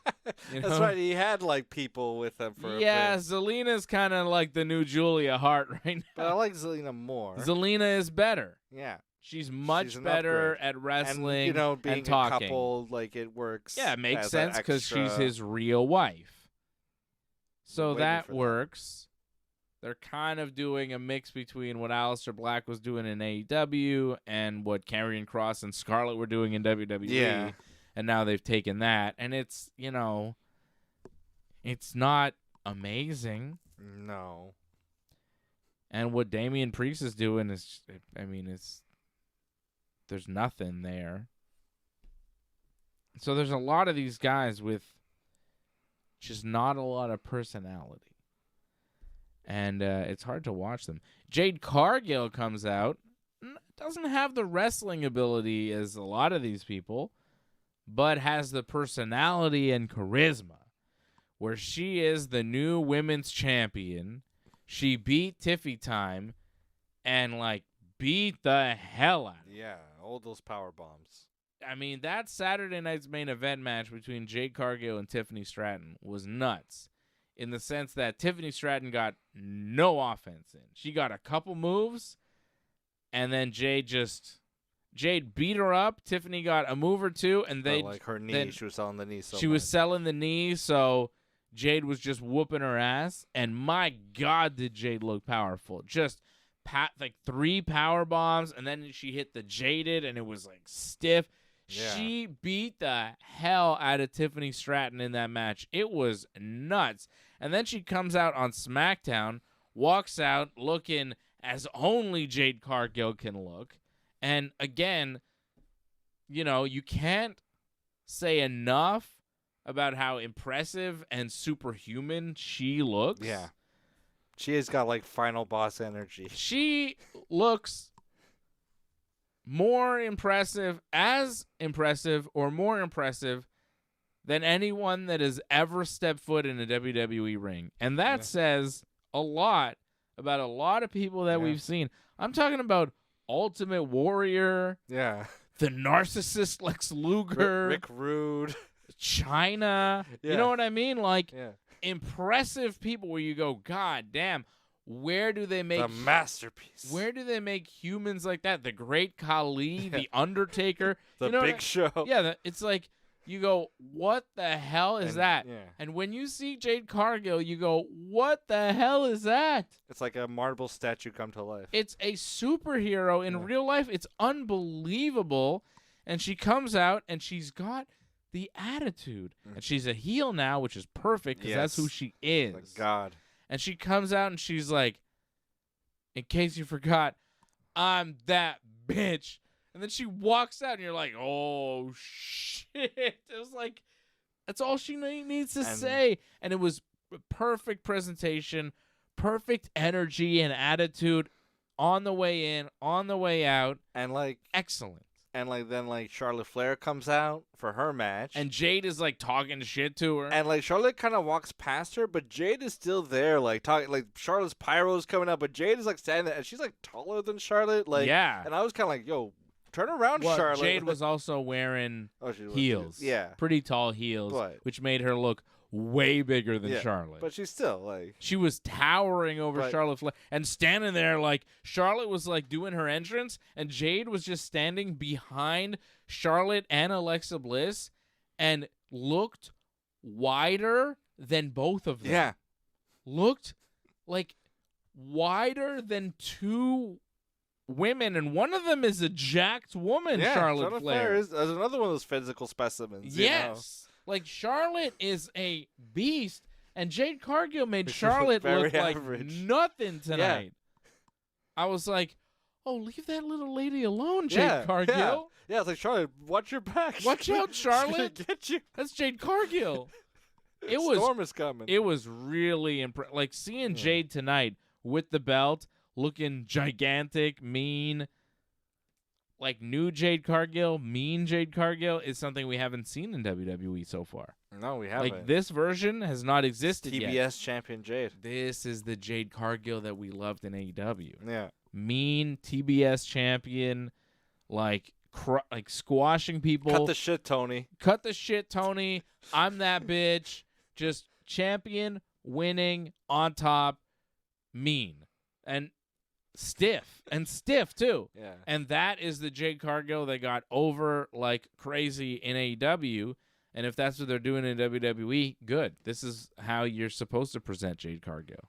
That's right. He had, like, people with him for a bit. Zelina's kind of like the new Julia Hart right now. But I like Zelina more. Zelina is better. Yeah. She's much better at wrestling and, you know, being and talking. A couple, like, it works. Yeah, it makes sense because she's his real wife. So that works. They're kind of doing a mix between what Aleister Black was doing in AEW and what Karrion Kross and Scarlett were doing in WWE. Yeah. And now they've taken that. And it's, you know, it's not amazing. No. And what Damian Priest is doing is, I mean, there's nothing there. So there's a lot of these guys with just not a lot of personality. And it's hard to watch them. Jade Cargill comes out, doesn't have the wrestling ability as a lot of these people, but has the personality and charisma, where she is the new women's champion. She beat Tiffy Time and, like, beat the hell out of her. Yeah, all those power bombs. I mean, that Saturday night's main event match between Jade Cargill and Tiffany Stratton was nuts, in the sense that Tiffany Stratton got no offense in. She got a couple moves, and then Jade beat her up. Tiffany got a move or two, and her knee. She was selling the knee. She was selling the knee, so Jade was just whooping her ass. And my God, did Jade look powerful! Just like 3 power bombs, and then she hit the Jaded, and it was like stiff. Yeah. She beat the hell out of Tiffany Stratton in that match. It was nuts. And then she comes out on SmackDown, walks out looking as only Jade Cargill can look. And again, you know, you can't say enough about how impressive and superhuman she looks. Yeah. She has got, like, final boss energy. She looks more impressive or more impressive than anyone that has ever stepped foot in a WWE ring. And that says a lot about a lot of people that we've seen. I'm talking about Ultimate Warrior. Yeah. The narcissist Lex Luger. Rick Rude. China. Yeah. You know what I mean? Like, impressive people where you go, God damn. Where do they make the masterpiece? Where do they make humans like that? The Great Khali, the Undertaker, the Big Show. Yeah, it's like you go, what the hell is that? Yeah. And when you see Jade Cargill, you go, what the hell is that? It's like a marble statue come to life. It's a superhero in real life. It's unbelievable. And she comes out, and she's got the attitude. And she's a heel now, which is perfect because that's who she is. Thank God. And she comes out, and she's like, in case you forgot, I'm that bitch. And then she walks out, and you're like, oh, shit. It was like, that's all she needs to say. And it was perfect presentation, perfect energy and attitude on the way in, on the way out. And, like, excellent. And, like, then, like, Charlotte Flair comes out for her match. And Jade is, like, talking shit to her. And, like, Charlotte kind of walks past her, but Jade is still there, like, talking. Like, Charlotte's pyro's coming up, but Jade is, like, standing there, and she's, like, taller than Charlotte. Like, yeah. And I was kind of like, yo, turn around, Charlotte. Jade was also wearing heels. Yeah. Pretty tall heels, which made her look way bigger than Charlotte. But she's still, like... She was towering over Charlotte Flair and standing there like Charlotte was, like, doing her entrance, and Jade was just standing behind Charlotte and Alexa Bliss and looked wider than both of them. Yeah. Looked, like, wider than two women, and one of them is a jacked woman, Charlotte Flair. Is another one of those physical specimens. Yes. You know? Like, Charlotte is a beast, and Jade Cargill made Charlotte look like nothing tonight. Yeah. I was like, oh, leave that little lady alone, Jade Cargill. Yeah, it's like, Charlotte, watch your back. Watch out, Charlotte. Get you. That's Jade Cargill. Storm is coming. It was really impressive. Like, seeing Jade tonight with the belt, looking gigantic, mean, like new Jade Cargill, mean Jade Cargill, is something we haven't seen in WWE so far. No, we haven't. Like, this version has not existed yet. TBS champion Jade. This is the Jade Cargill that we loved in AEW. Yeah. Mean TBS champion, like squashing people. Cut the shit, Tony. Cut the shit, Tony. I'm that bitch. Just champion, winning, on top, mean. And stiff too. Yeah. And that is the Jade Cargill that got over like crazy in AEW. And if that's what they're doing in WWE, good. This is how you're supposed to present Jade Cargill.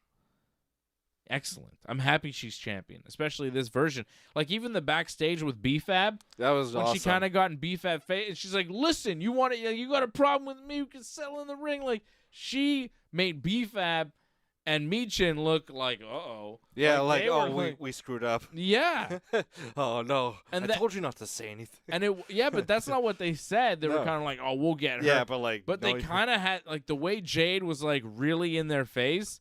Excellent. I'm happy she's champion, especially this version. Like, even the backstage with B-Fab. That was when awesome. She kind of got in B-Fab face, and she's like, listen, you got a problem with me? We can settle in the ring. Like, she made B-Fab and Michin look like, uh-oh. Yeah, we screwed up. Yeah. Oh, no. And I told you not to say anything. And but that's not what they said. They were kind of like, oh, we'll get her. Yeah, but like. But they kind of had, like, the way Jade was, like, really in their face,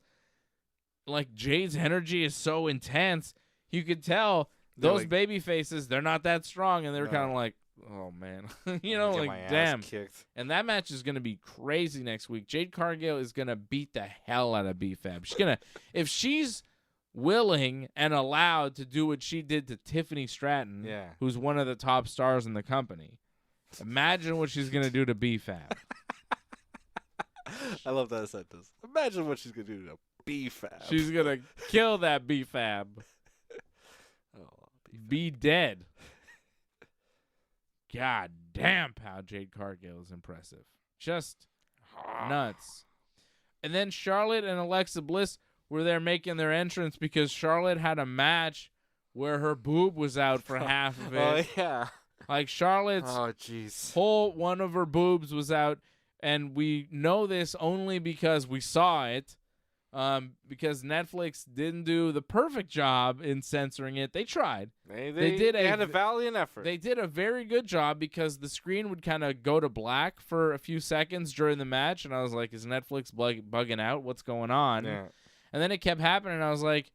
like, Jade's energy is so intense, you could tell those like, baby faces, they're not that strong, and they're kind of like, oh, man. You know, like, damn. Kicked. And that match is going to be crazy next week. Jade Cargill is going to beat the hell out of B-Fab. She's going to, if she's willing and allowed to do what she did to Tiffany Stratton, who's one of the top stars in the company, imagine what she's going to do to B-Fab. I love that sentence. Imagine what she's going to do to B-Fab. She's going to kill that B-Fab. Be dead. God damn, how Jade Cargill is impressive. Just nuts. And then Charlotte and Alexa Bliss were there making their entrance because Charlotte had a match where her boob was out for half of it. Oh, yeah. Like, Charlotte's whole one of her boobs was out, and we know this only because we saw it. Because Netflix didn't do the perfect job in censoring it. They tried. They had a valiant effort. They did a very good job because the screen would kind of go to black for a few seconds during the match, and I was like, is Netflix bugging out? What's going on? Yeah. And then it kept happening, and I was like,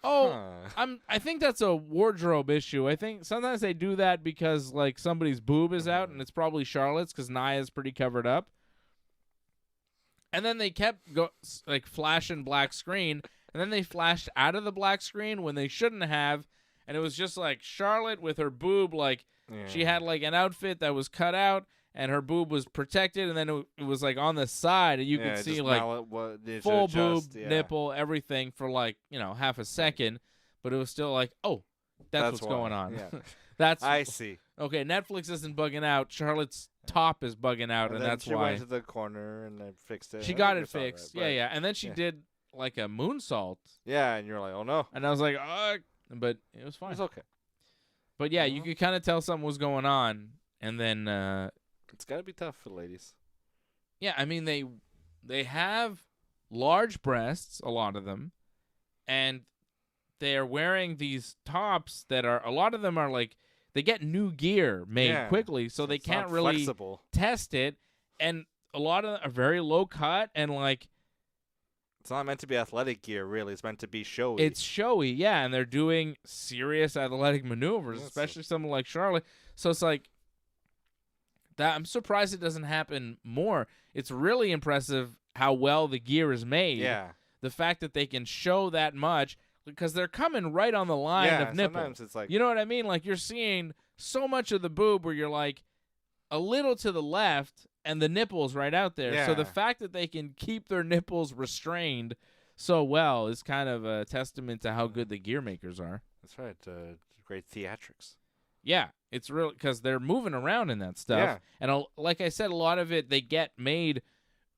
I think that's a wardrobe issue. I think sometimes they do that because, like, somebody's boob is out, and it's probably Charlotte's because Nia's pretty covered up. And then they kept flashing black screen, and then they flashed out of the black screen when they shouldn't have, and it was just like Charlotte with her boob, like she had like an outfit that was cut out, and her boob was protected, and then it was like on the side, and you could see like full boob, nipple, everything for like half a second, but it was still like, oh, that's what's going on. Yeah. I see. Okay, Netflix isn't bugging out. Charlotte's top is bugging out, and that's why. She went to the corner and they fixed it. She got it fixed. Right, yeah. And then she did like a moonsault. Yeah, and you're like, oh no. And I was like, but it was fine. It's okay. But yeah, you could kind of tell something was going on. And then it's got to be tough for ladies. Yeah, I mean they have large breasts, a lot of them, and they're wearing these tops that are, a lot of them are like, they get new gear made quickly, so they can't really flexible. test it, and a lot of them are very low cut, and like, it's not meant to be athletic gear, really. It's meant to be showy. It's showy, yeah, and they're doing serious athletic maneuvers, especially someone like Charlotte. So it's like, that I'm surprised it doesn't happen more. It's really impressive how well the gear is made. Yeah. The fact that they can show that much, because they're coming right on the line of nipple. Sometimes it's like, you know what I mean? Like, you're seeing so much of the boob where you're like a little to the left and the nipple's right out there. Yeah. So the fact that they can keep their nipples restrained so well is kind of a testament to how good the gear makers are. That's right. Great theatrics. Yeah, it's real, because they're moving around in that stuff. Yeah. And like I said, a lot of it, they get made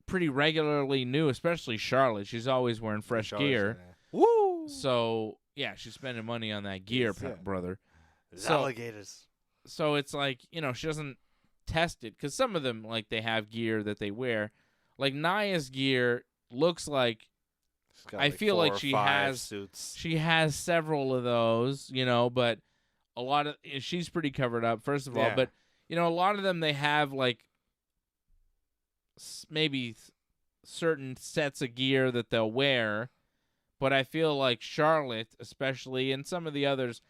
pretty regularly new, especially Charlotte. She's always wearing fresh gear. Woo! So, yeah, she's spending money on that gear, brother. Alligators. So it's like, she doesn't test it, because some of them, like, they have gear that they wear. Like, Nia's gear looks like, I feel like she has suits. She has several of those, but a lot of, she's pretty covered up, first of all, but a lot of them, they have like maybe certain sets of gear that they'll wear, but I feel like Charlotte, especially, and some of the others,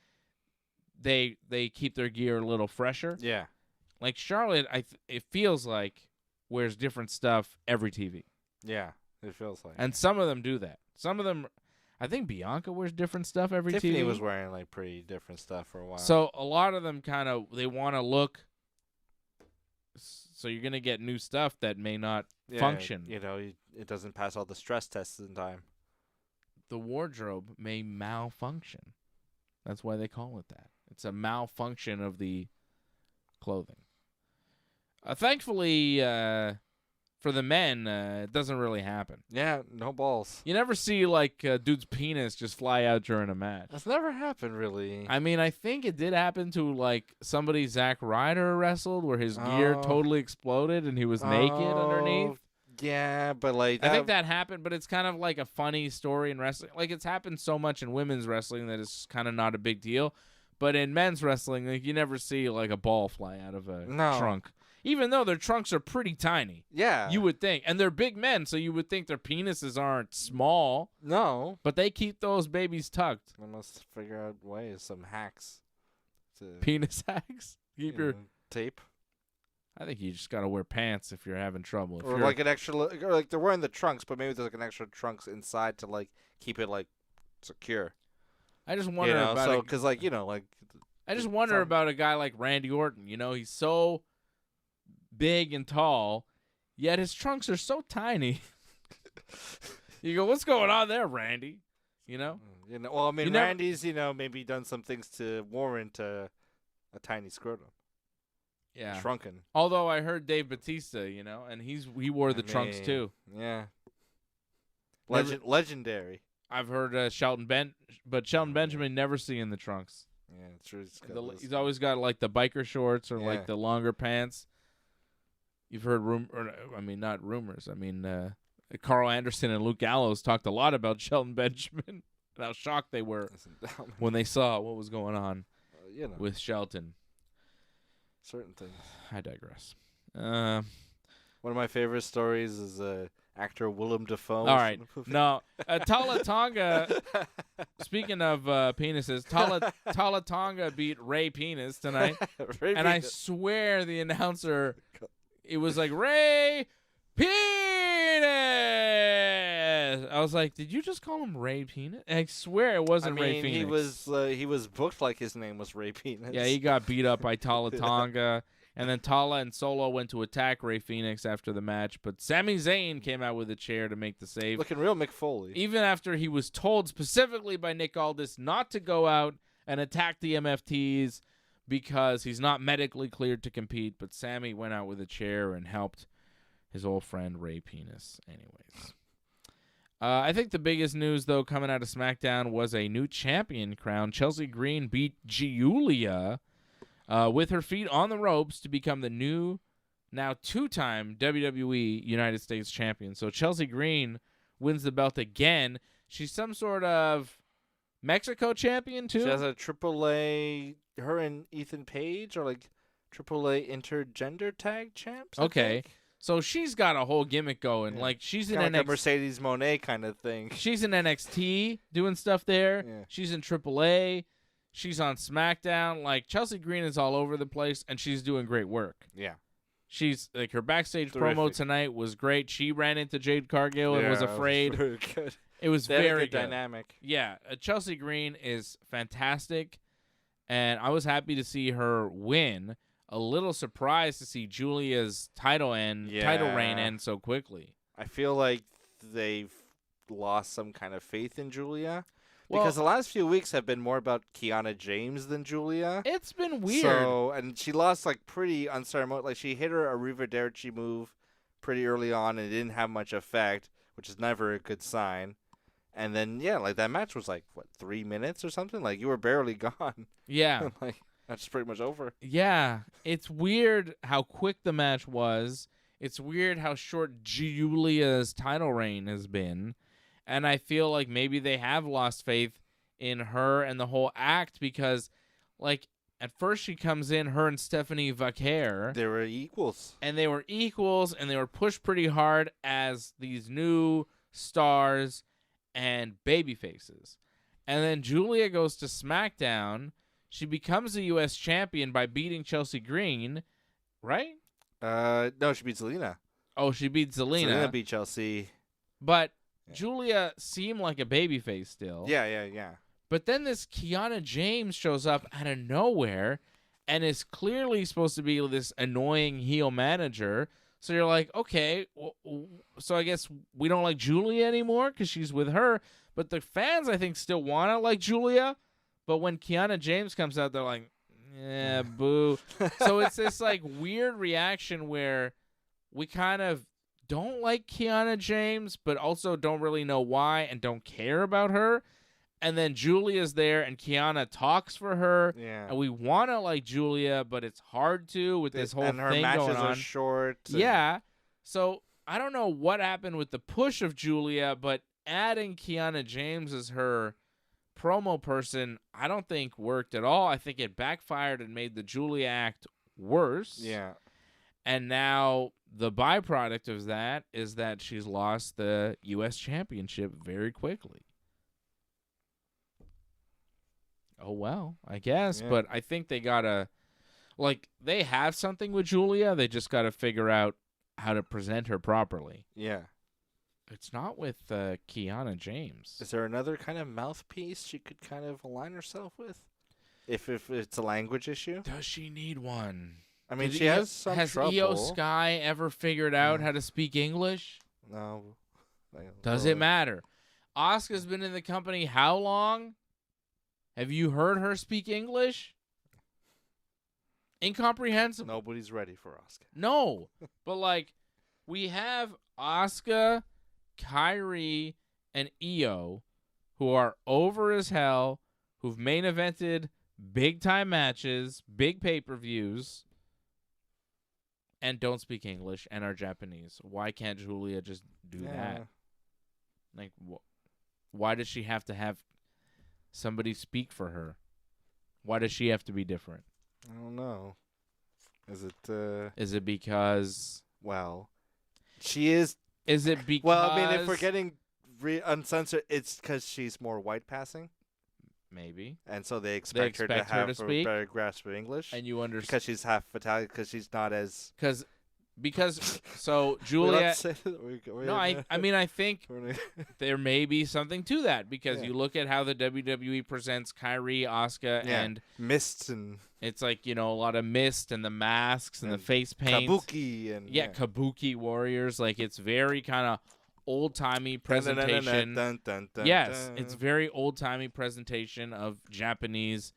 they keep their gear a little fresher. Yeah. Like Charlotte, it feels like wears different stuff every TV. Yeah, it feels like. And some of them do that. Some of them, I think Bianca wears different stuff every TV. Tiffany was wearing like pretty different stuff for a while. So a lot of them kind of, they want to look, so you're going to get new stuff that may not function. It doesn't pass all the stress tests in time. The wardrobe may malfunction. That's why they call it that. It's a malfunction of the clothing. Thankfully, for the men, it doesn't really happen. Yeah, no balls. You never see, like, a dude's penis just fly out during a match. That's never happened, really. I mean, I think it did happen to, like, somebody Zack Ryder wrestled where his gear totally exploded and he was naked underneath. Yeah, but, like... I think that happened, but it's kind of like a funny story in wrestling. Like, it's happened so much in women's wrestling that it's kind of not a big deal. But in men's wrestling, like, you never see, like, a ball fly out of a trunk. Even though their trunks are pretty tiny. Yeah. You would think. And they're big men, so you would think their penises aren't small. No. But they keep those babies tucked. They must figure out ways, some hacks. Penis hacks? Keep your... tape. I think you just got to wear pants if you're having trouble. Or like an extra... Or like they're wearing the trunks, but maybe there's like an extra trunks inside to like keep it like secure. I just wonder about so, because like, like... I just wonder about a guy like Randy Orton. He's so... big and tall, yet his trunks are so tiny. You go, what's going on there, Randy? Well, I mean, Randy's, maybe done some things to warrant a tiny scrotum. Yeah. Shrunken. Although I heard Dave Bautista, and he wore the trunks too. Yeah. Legendary. I've heard Shelton Benjamin never seeing the trunks. Yeah, it's true. He's always got like the biker shorts or like the longer pants. You've heard not rumors. I mean, Carl Anderson and Luke Gallows talked a lot about Shelton Benjamin and how shocked they were when they saw what was going on with Shelton. Certain things. I digress. One of my favorite stories is actor Willem Dafoe. All right. No, Tala Tonga, speaking of penises, Tala Tonga beat Ray Penis tonight. I swear the announcer... It was like, Ray Penis! I was like, did you just call him Ray Penis? And I swear it wasn't Ray Penis. He was booked like his name was Ray Penis. Yeah, he got beat up by Tala Tonga. And then Tala and Solo went to attack Ray Phoenix after the match. But Sami Zayn came out with a chair to make the save. Looking real Mick Foley. Even after he was told specifically by Nick Aldis not to go out and attack the MFTs, because he's not medically cleared to compete, but Sammy went out with a chair and helped his old friend Ray Penis. Anyways. I think the biggest news, though, coming out of SmackDown was a new champion crown. Chelsea Green beat Giulia with her feet on the ropes to become the new, now 2-time WWE United States champion. So Chelsea Green wins the belt again. She's some sort of Mexico champion, too? She has a AAA, her and Ethan Page are like AAA intergender tag champs. Okay. So she's got a whole gimmick going. Yeah. Like she's in like a NXT. Mercedes Moné kind of thing. She's in NXT doing stuff there. Yeah. She's in AAA. She's on SmackDown. Like Chelsea Green is all over the place, and she's doing great work. Yeah. She's like her backstage Terrific. promo tonight was great. She ran into Jade Cargill and was afraid. Very good. It was They had a very good dynamic. Yeah, Chelsea Green is fantastic, and I was happy to see her win. A little surprised to see Julia's title reign end so quickly. I feel like they've lost some kind of faith in Julia. Because the last few weeks have been more about Kiana James than Julia. It's been weird. So, and she lost like pretty unceremonious. Like she hit her Arrivederci move pretty early on and it didn't have much effect, which is never a good sign. And then, like that match was like, 3 minutes or something? Like you were barely gone. Yeah. Like that's pretty much over. Yeah. It's weird how quick the match was. It's weird how short Julia's title reign has been. And I feel like maybe they have lost faith in her and the whole act because, like, at first she comes in, her and Stephanie Vaquer. They were equals. And they were equals, and they were pushed pretty hard as these new stars and baby faces. And then Julia goes to SmackDown. She becomes a U.S. champion by beating Chelsea Green, right? No, she beat Zelina. Oh, she beat Zelina. Zelina beat Chelsea. But Julia seemed like a babyface still. Yeah. But then this Kiana James shows up out of nowhere and is clearly supposed to be this annoying heel manager. So you're like, okay, so I guess we don't like Julia anymore because she's with her. But the fans, I think, still want to like Julia. But when Kiana James comes out, they're like, yeah, boo. So it's this like weird reaction where we kind of don't like Kiana James, but also don't really know why and don't care about her. And then Julia's there, and Kiana talks for her. Yeah. And we want to like Julia, but it's hard to with this whole and her thing matches going on. are short. Yeah. So I don't know what happened with the push of Julia, but adding Kiana James as her promo person, I don't think worked at all. I think it backfired and made the Julia act worse. Yeah. And now the byproduct of that is that she's lost the U.S. championship very quickly. Oh, well, I guess. Yeah. But I think they got to, like, they have something with Julia. They just got to figure out how to present her properly. Yeah. It's not with Kiana James. Is there another kind of mouthpiece she could kind of align herself with? If it's a language issue? Does she need one? I mean, she has some trouble. Has Io Sky ever figured out how to speak English? No. Does it matter? Asuka's been in the company how long? Have you heard her speak English? Incomprehensible. Nobody's ready for Asuka. No. But, like, we have Asuka, Kairi, and Io, who are over as hell, who've main evented big-time matches, big pay-per-views, and don't speak English and are Japanese. Why can't Julia just do that? Like, why does she have to have somebody speak for her? Why does she have to be different? I don't know. Is it because... Well, she is... Is it because... Well, I mean, if we're getting uncensored, it's because she's more white passing. Maybe. And so they expect her to have a better grasp of English. And you understand. Because she's half Italian, because she's not as... Because so Julia... No, I mean, I think there may be something to that. Because you look at how the WWE presents Kairi, Asuka, and... Mists and... It's like, a lot of mist and the masks and the face paint. Kabuki. And Kabuki warriors. Like, it's very kind of old-timey presentation. Yes, it's very old-timey presentation of Japanese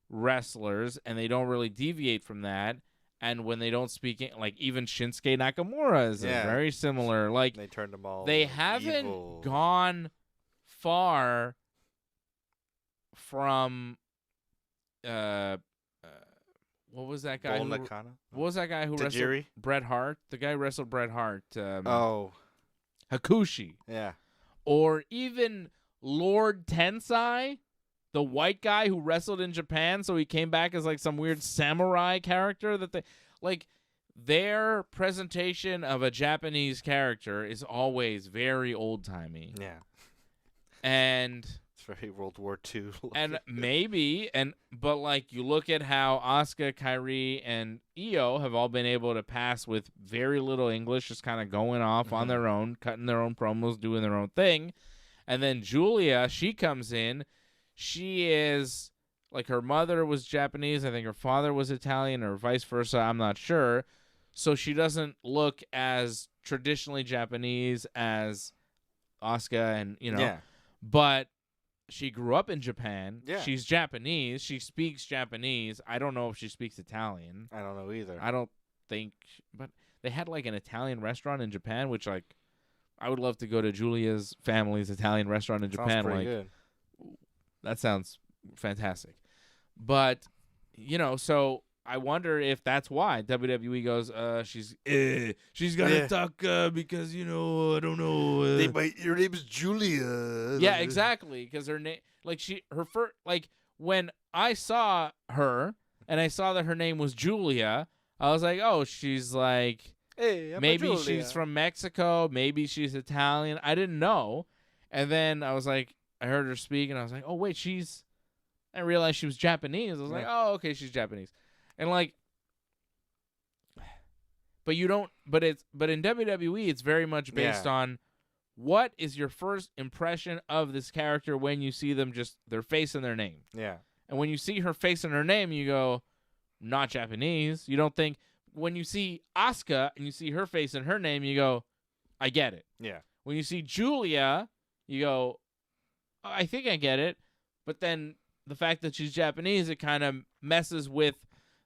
wrestlers, and they don't really deviate from that. And when they don't speak, like even Shinsuke Nakamura is very similar. Like they turned them all. They haven't evil. Gone far from what was that guy? What was that guy who wrestled Bret Hart? The guy who wrestled Bret Hart. Hakushi. Yeah. Or even Lord Tensai, the white guy who wrestled in Japan, so he came back as like some weird samurai character that they like. Their presentation of a Japanese character is always very old-timey. Yeah. And it's very World War II. And but like you look at how Asuka, Kairi, and Io have all been able to pass with very little English, just kind of going off on their own, cutting their own promos, doing their own thing. And then Julia, she comes in. She is like, her mother was Japanese. I think her father was Italian, or vice versa. I'm not sure. So she doesn't look as traditionally Japanese as Asuka and, Yeah. But she grew up in Japan. Yeah. She's Japanese. She speaks Japanese. I don't know if she speaks Italian. I don't know either. I don't think, but they had like an Italian restaurant in Japan, which like I would love to go to Julia's family's Italian restaurant in Japan. Sounds pretty good. That sounds fantastic. But, so I wonder if that's why WWE goes, she's got to talk because, I don't know. Your name is Julia. Yeah, exactly. Because her name, when I saw her and I saw that her name was Julia, I was like, oh, she's like, hey, maybe she's from Mexico. Maybe she's Italian. I didn't know. And then I was like, I heard her speak and I was like, oh, wait, I realized she was Japanese. I was like, oh, okay, she's Japanese. And like, but in WWE, it's very much based on what is your first impression of this character when you see them, just their face and their name. Yeah. And when you see her face and her name, you go, not Japanese. You don't think, when you see Asuka and you see her face and her name, you go, I get it. Yeah. When you see Julia, you go, I think I get it. But then the fact that she's Japanese, it kind of messes with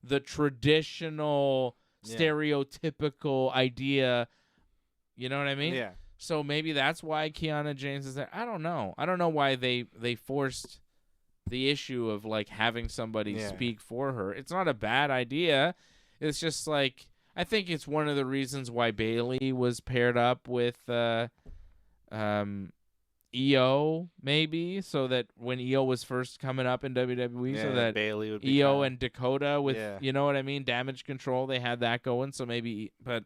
the traditional, stereotypical idea. You know what I mean? Yeah. So maybe that's why Kiana James is there. I don't know. I don't know why they forced the issue of like having somebody speak for her. It's not a bad idea. It's just like, I think it's one of the reasons why Bayley was paired up with Io, maybe, so that when Io was first coming up in WWE, so that Bayley would be Io and Dakota with, you know what I mean, Damage Control, they had that going, so maybe, but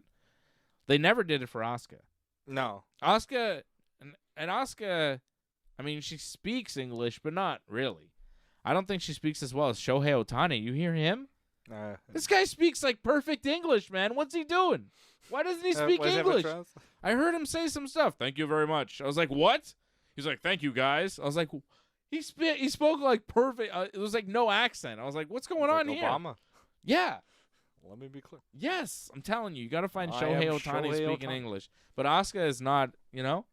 they never did it for Asuka. No. Asuka, and Asuka, I mean, she speaks English, but not really. I don't think she speaks as well as Shohei Ohtani. You hear him? This guy speaks like perfect English, man. What's he doing? Why doesn't he speak English? I heard him say some stuff. Thank you very much. I was like, what? He's like, thank you, guys. I was like, he spoke like perfect. It was like no accent. I was like, what's going on here? Obama. Yeah. Let me be clear. Yes, I'm telling you. You got to find Shohei Ohtani speaking English. But Asuka is not, and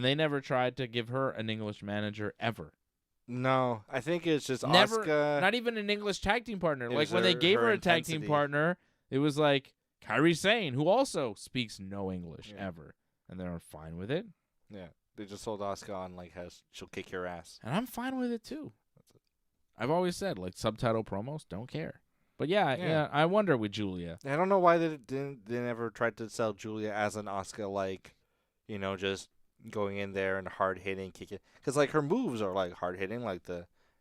they never tried to give her an English manager ever. No, I think it's just never, Asuka. Not even an English tag team partner. Like when they gave her a tag team partner, it was like Kairi Sane, who also speaks no English ever. And they're fine with it. Yeah. They just told Asuka on like how she'll kick your ass. And I'm fine with it too. I've always said, like, subtitle promos, don't care. But yeah, I wonder with Julia. I don't know why they never tried to sell Julia as an Asuka, like, just going in there and hard hitting, kicking. Because like her moves are like hard hitting, like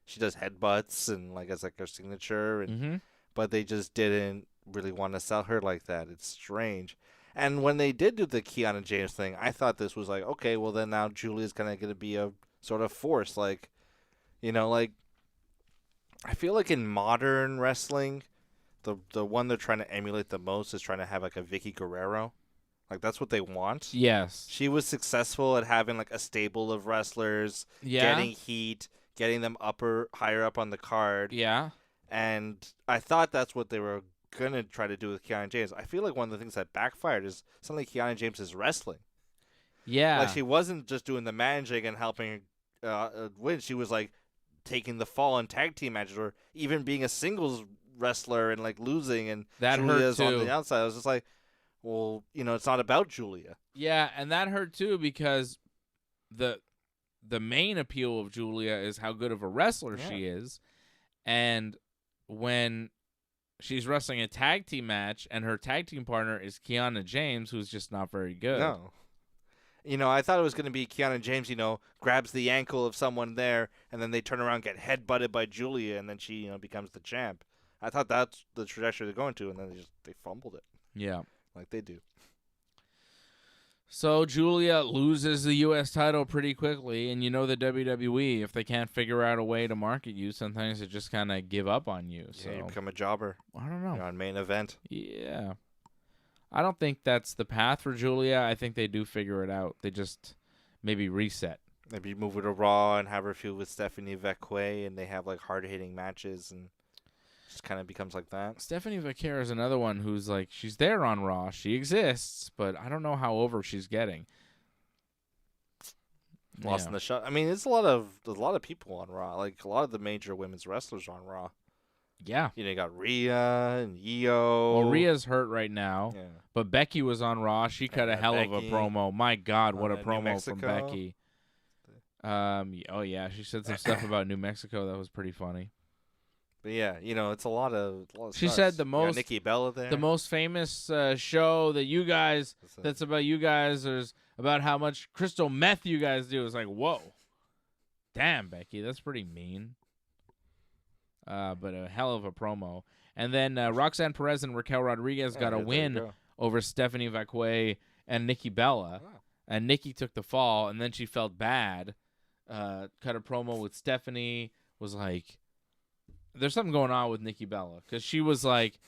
she does headbutts and like as like her signature, and but they just didn't really want to sell her like that. It's strange. And when they did do the Kiana James thing, I thought this was like, okay, well then now Julia's kind of going to be a sort of force, like, like I feel like in modern wrestling, the one they're trying to emulate the most is trying to have like a Vicky Guerrero. Like that's what they want. Yes. She was successful at having like a stable of wrestlers, getting heat, getting them higher up on the card. Yeah. And I thought that's what they were going to try to do with Kiana James. I feel like one of the things that backfired is suddenly Kiana James is wrestling. Yeah. Like she wasn't just doing the managing and helping win. She was like taking the fall in tag team matches or even being a singles wrestler and like losing, and that Julia's hurt too. On the outside. I was just like, well, it's not about Julia. Yeah, and that hurt too because the main appeal of Julia is how good of a wrestler she is. And when she's wrestling a tag team match, and her tag team partner is Kiana James, who's just not very good. No. I thought it was going to be Kiana James, grabs the ankle of someone there, and then they turn around and get headbutted by Julia, and then she, becomes the champ. I thought that's the trajectory they're going to, and then they fumbled it. Yeah. Like they do. So Julia loses the U.S. title pretty quickly, and the WWE, if they can't figure out a way to market you, sometimes they just kind of give up on you. So you become a jobber. I don't know. You're on main event. Yeah. I don't think that's the path for Julia. I think they do figure it out. They just maybe reset. Maybe move her to Raw and have her feud with Stephanie Vecquay, and they have like hard-hitting matches, and just kind of becomes like that. Stephanie Vecquay is another one who's like, she's there on Raw. She exists, but I don't know how over she's getting. Lost in the shot. I mean, there's a lot of people on Raw. Like a lot of the major women's wrestlers are on Raw. Yeah. You got Rhea and Io. Well, Rhea's hurt right now. Yeah. But Becky was on Raw. She cut a hell of a promo. My God, what a promo from Becky. Oh yeah, she said some stuff about New Mexico that was pretty funny. But yeah, it's a lot of she stars. said the most Nikki Bella there. The most famous show that you guys that's about you guys is about how much crystal meth you guys do. It's like, whoa. Damn, Becky, that's pretty mean. But a hell of a promo. And then Roxanne Perez and Raquel Rodriguez got a win over Stephanie Vecquay and Nikki Bella. Wow. And Nikki took the fall, and then she felt bad. Cut a promo with Stephanie, was like, there's something going on with Nikki Bella. Because she was like,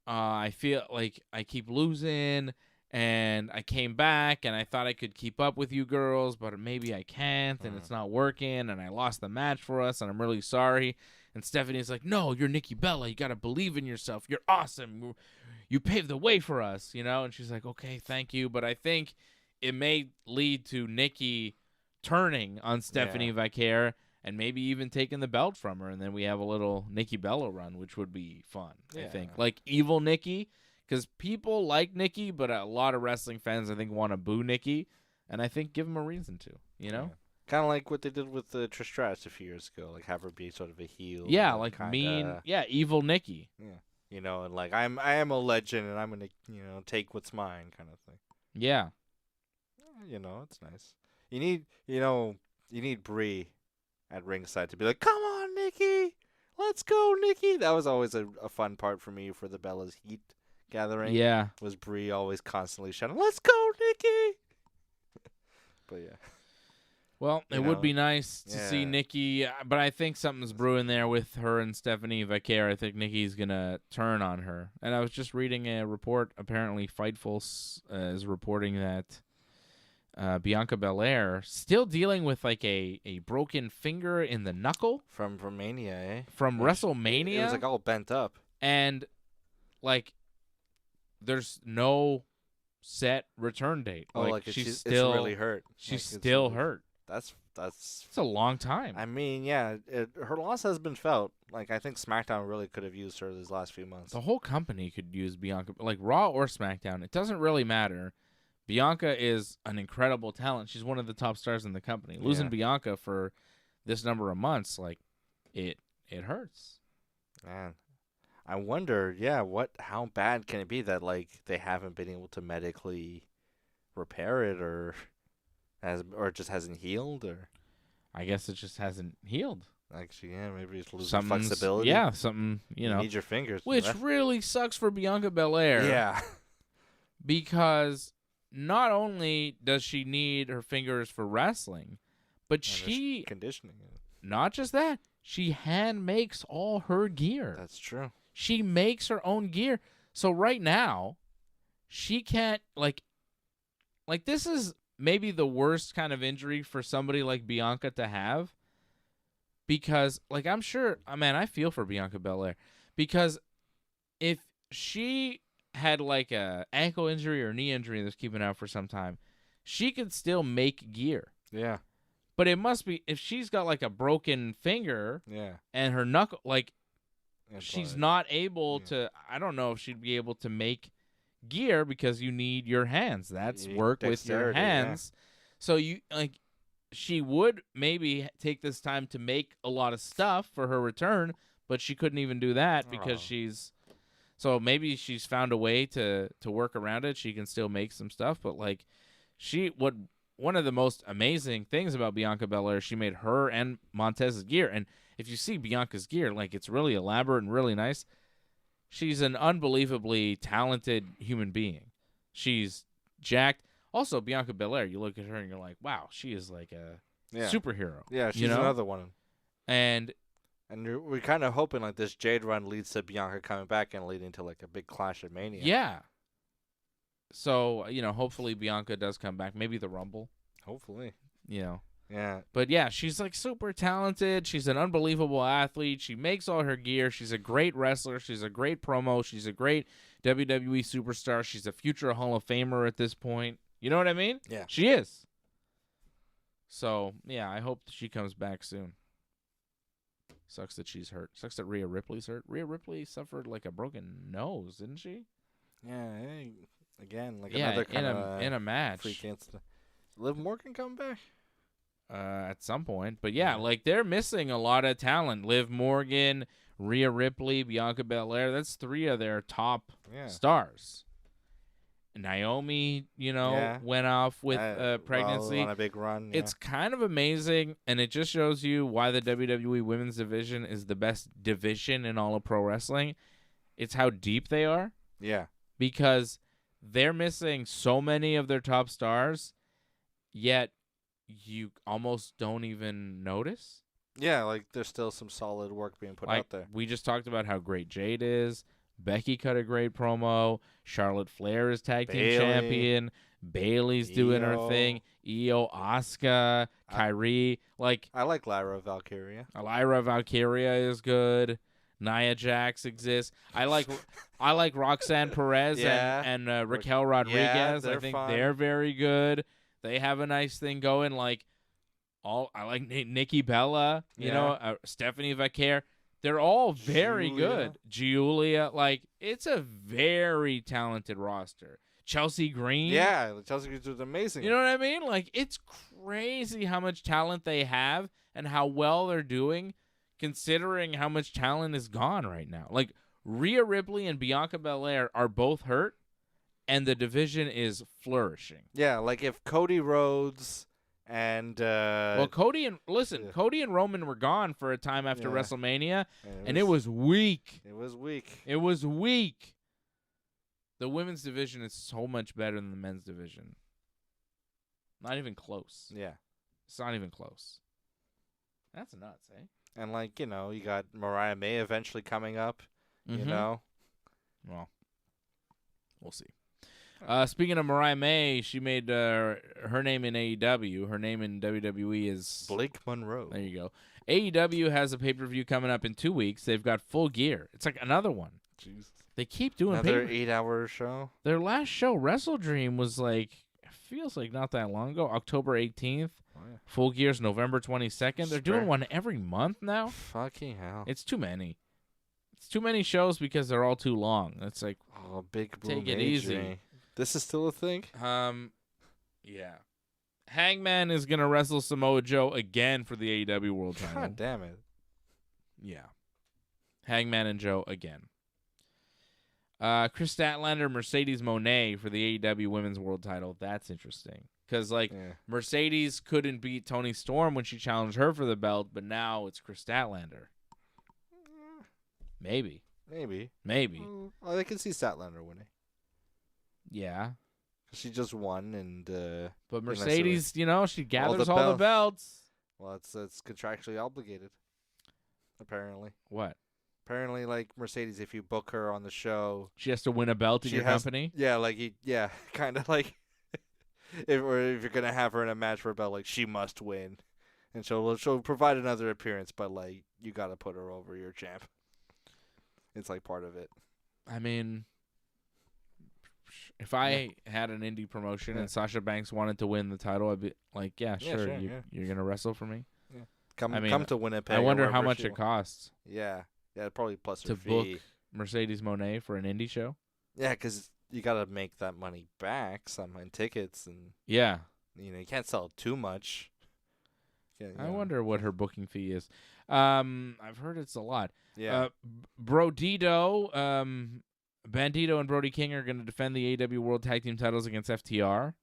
I feel like I keep losing, and I came back, and I thought I could keep up with you girls, but maybe I can't, and it's not working, and I lost the match for us, and I'm really sorry. And Stephanie's like, no, you're Nikki Bella. You got to believe in yourself. You're awesome. You paved the way for us, And she's like, okay, thank you. But I think it may lead to Nikki turning on Stephanie Vecquay and maybe even taking the belt from her, and then we have a little Nikki Bella run, which would be fun, I think. Like evil Nikki. Because people like Nikki, but a lot of wrestling fans, I think, want to boo Nikki. And I think give them a reason to, Yeah. Kind of like what they did with Trish Stratus a few years ago. Like, have her be sort of a heel. Yeah, like mean. Yeah, evil Nikki. Yeah. And like, I am a legend, and I'm going to, take what's mine kind of thing. Yeah. It's nice. You need Brie at ringside to be like, come on, Nikki. Let's go, Nikki. That was always a fun part for me for the Bella's Heat gathering. Yeah. Was Brie always constantly shouting, let's go, Nikki. But yeah. Well, it would be nice to see Nikki, but I think something's brewing there with her and Stephanie Vecquay. I think Nikki's going to turn on her. And I was just reading a report. Apparently, Fightful is reporting that Bianca Belair still dealing with like a broken finger in the knuckle. From Mania, eh? From WrestleMania. It was like all bent up. And like there's no set return date. She's still really hurt. She's still hurt. That's it's a long time. I mean, yeah, her loss has been felt. Like I think SmackDown really could have used her these last few months. The whole company could use Bianca, like Raw or SmackDown. It doesn't really matter. Bianca is an incredible talent. She's one of the top stars in the company. Losing Bianca for this number of months, like it hurts. Man, I wonder, how bad can it be that like they haven't been able to medically repair it, or it just hasn't healed, or I guess it just hasn't healed. Actually, maybe it's losing flexibility. Yeah, something you need your fingers, which really sucks for Bianca Belair. Yeah, because not only does she need her fingers for wrestling, but she conditioning. Not just that, she hand makes all her gear. That's true. She makes her own gear. So right now, she can't like this is maybe the worst kind of injury for somebody like Bianca to have. Because I'm sure, I feel for Bianca Belair, because if she had like a ankle injury or knee injury that's keeping out for some time, she could still make gear. Yeah. But it must be if she's got like a broken finger and her knuckle, she's not able to, I don't know if she'd be able to make gear because you need your hands. That's work with your hands. Yeah. So she would maybe take this time to make a lot of stuff for her return, but she couldn't even do that because so maybe she's found a way to work around it. She can still make some stuff, but like one of the most amazing things about Bianca Belair, she made her and Montez's gear. And if you see Bianca's gear, like it's really elaborate and really nice. She's an unbelievably talented human being. She's jacked. Also, Bianca Belair, you look at her and you're like, wow, she is like a superhero. Yeah, she's another one. And we're kind of hoping like this Jade run leads to Bianca coming back and leading to like a big Clash at Mania. Yeah. So, hopefully Bianca does come back. Maybe the Rumble. Hopefully. Yeah. But yeah, she's like super talented. She's an unbelievable athlete. She makes all her gear. She's a great wrestler. She's a great promo. She's a great WWE superstar. She's a future Hall of Famer at this point. You know what I mean? Yeah. She is. So, yeah, I hope she comes back soon. Sucks that she's hurt. Sucks that Rhea Ripley's hurt. Rhea Ripley suffered like a broken nose, didn't she? Yeah. Again, like another kind of in a match. Freak incident. Liv Morgan come back? At some point. But yeah, like they're missing a lot of talent. Liv Morgan, Rhea Ripley, Bianca Belair. That's 3 of their top stars. Naomi, went off with pregnancy. On a big run. It's kind of amazing, and it just shows you why the WWE Women's Division is the best division in all of pro wrestling. It's how deep they are. Yeah. Because they're missing so many of their top stars, yet you almost don't even notice. Yeah, like there's still some solid work being put out there. We just talked about how great Jade is. Becky cut a great promo. Charlotte Flair is tag team champion. Bayley's doing her thing. Io, Asuka, Kyrie. I like Lyra Valkyria. Lyra Valkyria is good. Nia Jax exists. I like Roxanne Perez and Raquel Rodriguez. I think they're very good. They have a nice thing going. I like Nikki Bella. Stephanie Vaquer. They're all very good. Giulia, it's a very talented roster. Chelsea Green. Yeah, Chelsea Green was amazing. You know what I mean? It's crazy how much talent they have and how well they're doing, considering how much talent is gone right now. Rhea Ripley and Bianca Belair are both hurt, and the division is flourishing. Yeah, if Cody Rhodes and Cody and Roman were gone for a time after WrestleMania, and it was weak. It was weak. It was weak. The women's division is so much better than the men's division. Not even close. Yeah. It's not even close. That's nuts, eh? And you got Mariah May eventually coming up. Mm-hmm. Well, we'll see. Speaking of Mariah May, she made her name in AEW. Her name in WWE is Blake Monroe. There you go. AEW has a pay-per-view coming up in 2 weeks. They've got Full Gear. It's like another one. Jeez. They keep doing another 8-hour show. Their last show, Wrestle Dream, was feels like not that long ago. October 18th. Oh, yeah. Full Gear's November 22nd. They're doing one every month now. Fucking hell. It's too many. It's too many shows because they're all too long. It's big boom. Take it easy. This is still a thing? Yeah. Hangman is going to wrestle Samoa Joe again for the AEW World Title. God damn it. Yeah. Hangman and Joe again. Chris Statlander, Mercedes Moné for the AEW Women's World Title. That's interesting. Because, Mercedes couldn't beat Toni Storm when she challenged her for the belt, but now it's Chris Statlander. Maybe. I can see Statlander winning. Yeah. She just won, and but Mercedes, she gathers all the belts. Well, it's contractually obligated. Apparently. What? Apparently, Mercedes, if you book her on the show, she has to win a belt in your company. Yeah, kind of if you're gonna have her in a match for a belt, she must win, and she'll provide another appearance, but you gotta put her over your champ. It's part of it. I mean, if I had an indie promotion and Sasha Banks wanted to win the title, I'd be sure. You're going to wrestle for me? Yeah. Come to Winnipeg. I wonder how much it costs. Yeah. Yeah, probably plus her fee. To book Mercedes Moné for an indie show? Yeah, because you got to make that money back somehow in tickets. And yeah. You can't sell too much. I wonder what her booking fee is. I've heard it's a lot. Yeah. Bandito and Brody King are going to defend the AEW World Tag Team titles against FTR.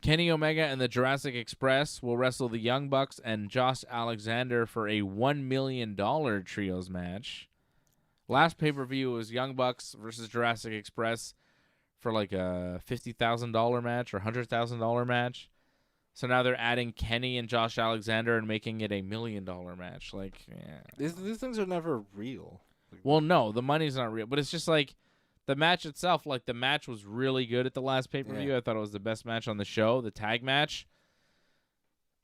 Kenny Omega and the Jurassic Express will wrestle the Young Bucks and Josh Alexander for a $1 million trios match. Last pay-per-view was Young Bucks versus Jurassic Express for like a $50,000 match or $100,000 match. So now they're adding Kenny and Josh Alexander and making it $1 million match. Like, yeah. These things are never real. Well, no, the money's not real, but it's just like the match itself. Like the match was really good at the last pay-per-view. Yeah. I thought it was the best match on the show, the tag match.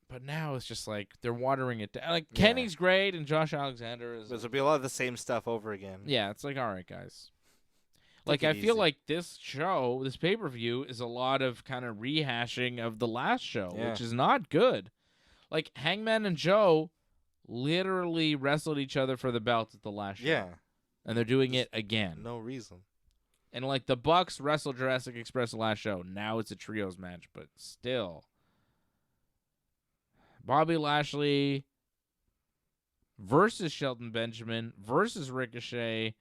But now it's just like they're watering it down. Like Kenny's great and Josh Alexander is. There'll be a lot of the same stuff over again. Yeah, it's like, all right, guys. Like, Take I it feel easy. like this show, this pay-per-view, is a lot of kind of rehashing of the last show, which is not good. Like, Hangman and Joe literally wrestled each other for the belt at the last show. Yeah. And they're doing it again. No reason. And, like, the Bucks wrestled Jurassic Express the last show. Now it's a trios match, but still. Bobby Lashley versus Shelton Benjamin versus Ricochet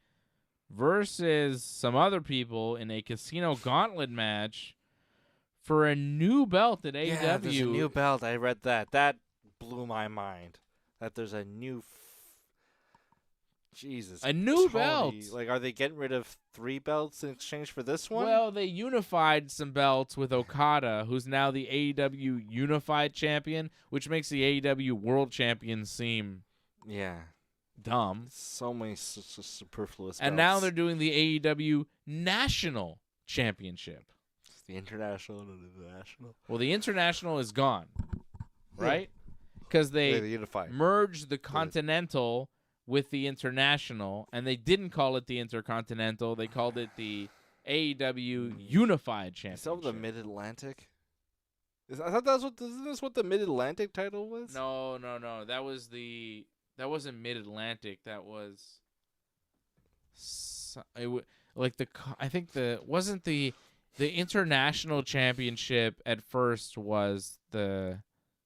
versus some other people in a casino gauntlet match for a new belt at AEW. Yeah, there's a new belt. I read that. That blew my mind. That there's a new... Jesus. A new Tony. belt. Like, are they getting rid of 3 belts in exchange for this one? Well, they unified some belts with Okada, who's now the AEW Unified Champion, which makes the AEW World Champion seem dumb. So many superfluous And belts. now they're doing the AEW National Championship. The international and the national. Well, the international is gone, right? Because they unified. merged the Continental with the International, and they didn't call it the Intercontinental. They called it the AEW Unified Championship. Some of the Mid-Atlantic? I thought isn't this what the Mid-Atlantic title was? No. That wasn't Mid-Atlantic. That was wasn't the International Championship at first was the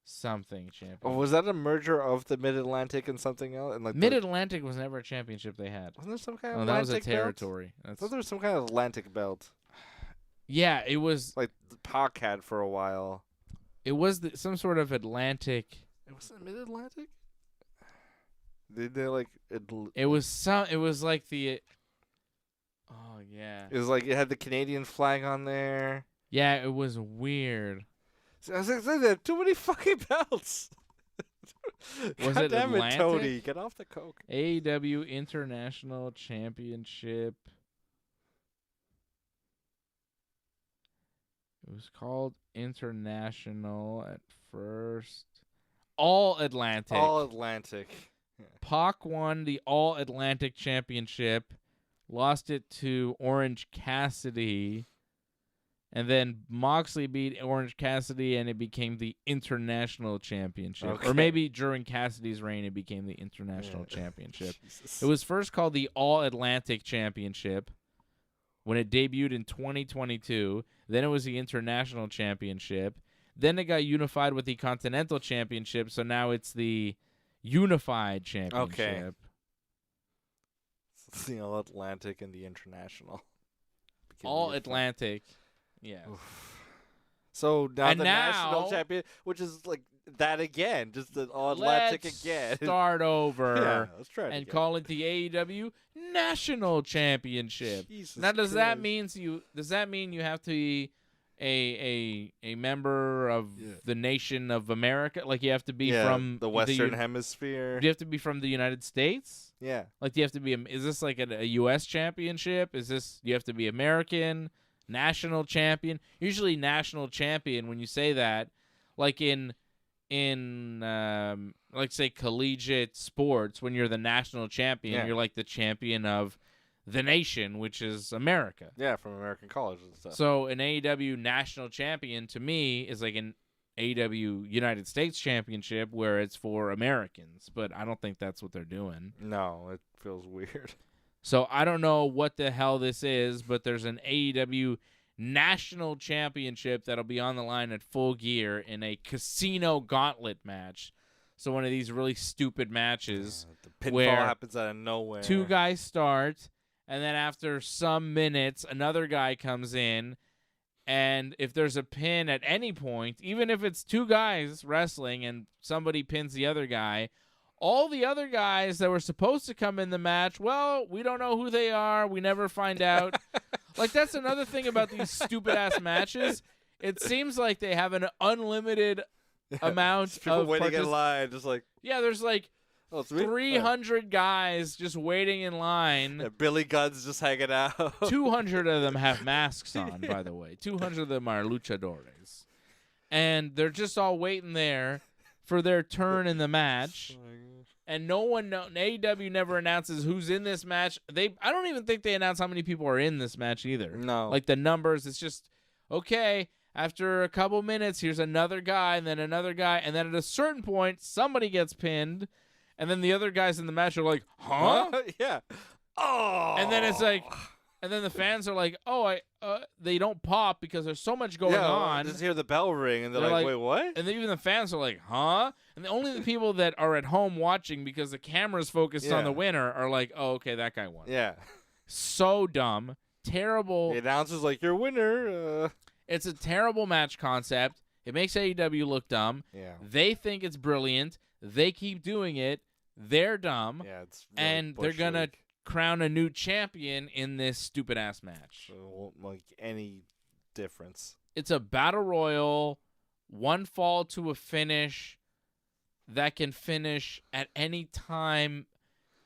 something championship. Oh, was that a merger of the Mid-Atlantic and something else? And like Mid-Atlantic was never a championship they had. Wasn't there some kind of Oh, that was a Atlantic belt? territory. I thought there was some kind of Atlantic belt. Yeah, it was. Like the Pac had for a while. It was some sort of Atlantic. It was Mid-Atlantic? Did they like... It was like the... Oh, yeah. It was like it had the Canadian flag on there. Yeah, it was weird. I was like, there are too many fucking belts. Was God it damn Atlantic? it, Tony. Get off the coke. AEW International Championship. It was called International at first. All Atlantic. All Atlantic. Pac won the All Atlantic Championship, lost it to Orange Cassidy, and then Moxley beat Orange Cassidy, and it became the International Championship. Okay. Or maybe during Cassidy's reign, it became the International Championship. Jesus. It was first called the All Atlantic Championship when it debuted in 2022. Then it was the International Championship. Then it got unified with the Continental Championship, so now it's the Unified Championship. Okay. It's the All Atlantic and the International. All Atlantic. Yeah. So now And the now- national champion, which is like that again, just the All Atlantic Let's again. start over Yeah, let's try it and again. call it the AEW National Championship. Jesus Now, does that Christ. mean you have to be a member of the nation of America? Like you have to be from the Western Hemisphere? Do you have to be from the United States? Yeah. Like, do you have to be? Is this like a U.S. championship? Is this? You have to be American national champion. Usually, national champion. When you say that, like in like say collegiate sports, when you're the national champion, you're like the champion of the nation, which is America. Yeah, from American colleges and stuff. So an AEW national champion to me is like an AEW United States Championship where it's for Americans, but I don't think that's what they're doing. No, it feels weird. So I don't know what the hell this is, but there's an AEW national championship that'll be on the line at Full Gear in a casino gauntlet match. So one of these really stupid matches the pinfall where happens out of nowhere. two guys start, and then after some minutes, another guy comes in, and if there's a pin at any point, even if it's two guys wrestling and somebody pins the other guy, all the other guys that were supposed to come in the match, well, we don't know who they are. We never find out. Like, that's another thing about these stupid-ass matches. It seems like they have an unlimited amount people of waiting in line, just like there's like 300 guys just waiting in line. Yeah, Billy Gunn's just hanging out. 200 of them have masks on, by the way. 200 of them are luchadores. And they're just all waiting there for their turn in the match. And no one AEW never announces who's in this match. I don't even think they announce how many people are in this match either. No. Like the numbers, it's just, okay, after a couple minutes, here's another guy, and then another guy, and then at a certain point, somebody gets pinned, and then the other guys in the match are like, huh? Yeah. Oh. And then it's like, and then the fans are like, oh, they don't pop because there's so much going on. Just hear the bell ring, and they're like, wait, what? And then even the fans are like, huh? And only the people that are at home watching because the camera's focused on the winner are like, oh, okay, that guy won. Yeah. So dumb. Terrible. The announcer's like, your winner. It's a terrible match concept. It makes AEW look dumb. Yeah. They think it's brilliant. They keep doing it. They're dumb. Yeah, it's really and they're going to crown a new champion in this stupid-ass match. So it won't make any difference. It's a battle royal, one fall to a finish that can finish at any time,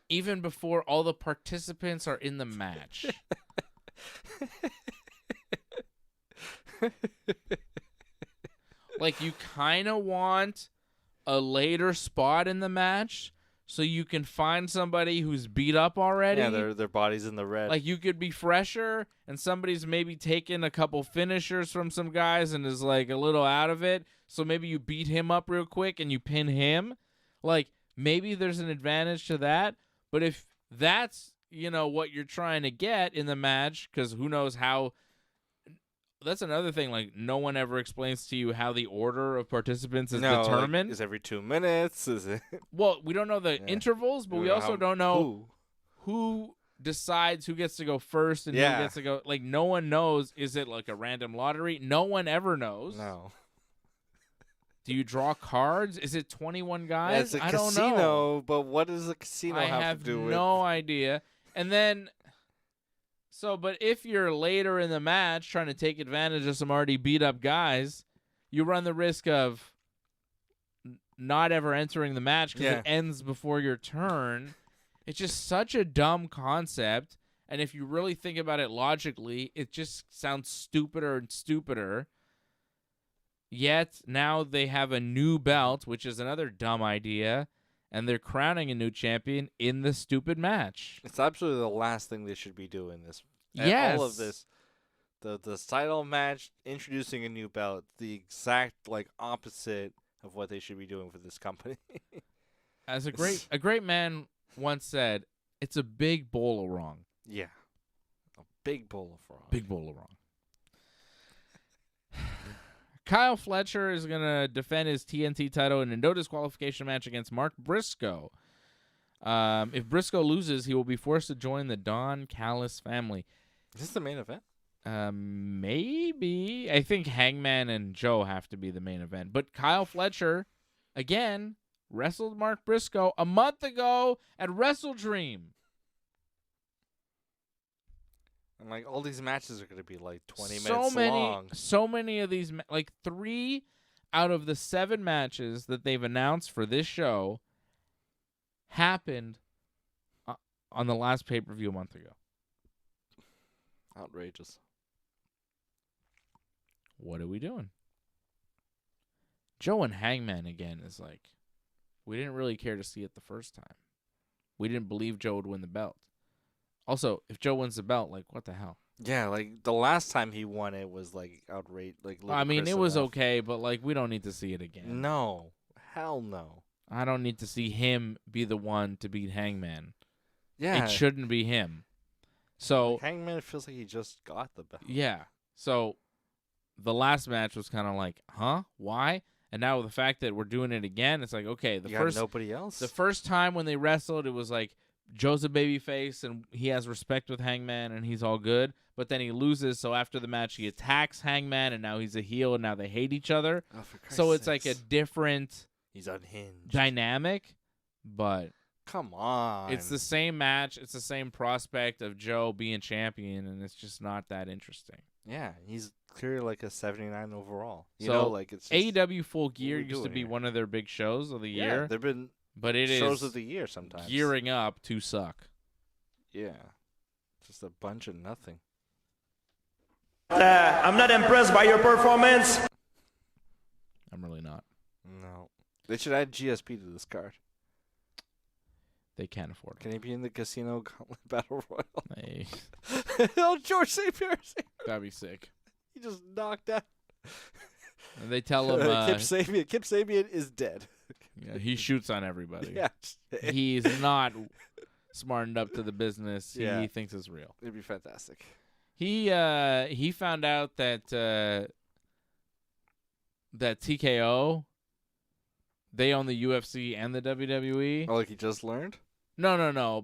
even before all the participants are in the match. Like, you kind of want a later spot in the match so you can find somebody who's beat up already. Yeah, their body's in the red. Like, you could be fresher, and somebody's maybe taken a couple finishers from some guys and is, like, a little out of it. So maybe you beat him up real quick and you pin him. Like, maybe there's an advantage to that. But if that's, what you're trying to get in the match, because who knows how... That's another thing. Like, no one ever explains to you how the order of participants is determined. Like, is every 2 minutes? Is it? Well, we don't know the intervals, but we also don't know who decides who gets to go first and who gets to go. Like, no one knows. Is it like a random lottery? No one ever knows. No. Do you draw cards? Is it 21 guys? It's a I casino, don't know. But what does a casino have to do with? I have no idea. And then... but if you're later in the match trying to take advantage of some already beat-up guys, you run the risk of not ever entering the match because it ends before your turn. It's just such a dumb concept, and if you really think about it logically, it just sounds stupider and stupider. Yet, now they have a new belt, which is another dumb idea, and they're crowning a new champion in the stupid match. It's absolutely the last thing they should be doing. This, yes, all of this, the title match, introducing a new belt, the exact opposite of what they should be doing for this company. As a great man once said, "It's a big bowl of wrong." Yeah, a big bowl of wrong. Big bowl of wrong. Kyle Fletcher is going to defend his TNT title in a no disqualification match against Mark Briscoe. If Briscoe loses, he will be forced to join the Don Callis family. Is this the main event? Maybe. I think Hangman and Joe have to be the main event. But Kyle Fletcher, again, wrestled Mark Briscoe a month ago at Wrestle Dream. And all these matches are going to be 20 minutes long. So many of these, 3 out of the 7 matches that they've announced for this show happened on the last pay-per-view a month ago. Outrageous. What are we doing? Joe and Hangman again is we didn't really care to see it the first time. We didn't believe Joe would win the belt. Also, if Joe wins the belt, what the hell? Yeah, the last time he won it was outrageous. I mean, it was okay, but we don't need to see it again. No, hell no. I don't need to see him be the one to beat Hangman. Yeah, it shouldn't be him. So Hangman feels like he just got the belt. Yeah. So the last match was kind of like, huh? Why? And now with the fact that we're doing it again, it's like, okay, nobody else. The first time when they wrestled, it was like Joe's a babyface and he has respect with Hangman and he's all good. But then he loses, so after the match he attacks Hangman and now he's a heel and now they hate each other. Oh, for Christ's so it's sakes. like a different He's unhinged. dynamic, but Come on. it's the same match. It's the same prospect of Joe being champion, and it's just not that interesting. Yeah, he's clearly like a 79 overall. You So, know, like it's just, AEW Full Gear we used to doing be here? one of their big shows of the year. Yeah, they've been But it shows is of the year sometimes. gearing up to suck. Yeah. Just a bunch of nothing. I'm not impressed by your performance. I'm really not. No. They should add GSP to this card. They can't afford it. Can he be in the Casino Gauntlet Battle Royal? They, Oh, George St. Pierre's here. that'd be sick. He just knocked out. And they tell him Kip Sabian. Kip Sabian is dead. yeah, he shoots on everybody. Yeah. He's not smartened up to the business. Yeah. He thinks it's real. It'd be fantastic. He found out that that TKO, they own the UFC and the WWE. Oh, like he just learned? No.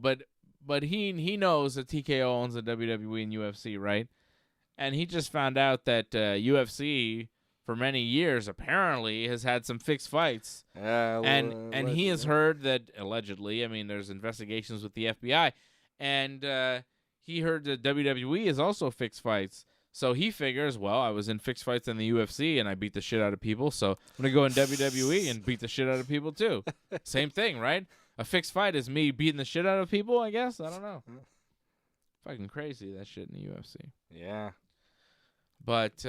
But he knows that TKO owns the WWE and UFC, right? And he just found out that UFC for many years apparently has had some fixed fights. Yeah. And he has heard that allegedly, I mean, there's investigations with the FBI, and he heard that WWE is also fixed fights. So he figures, well, I was in fixed fights in the UFC and I beat the shit out of people, so I'm going to go in WWE and beat the shit out of people too. Same thing, right? A fixed fight is me beating the shit out of people, I guess? I don't know. Fucking crazy, that shit in the UFC. Yeah. But,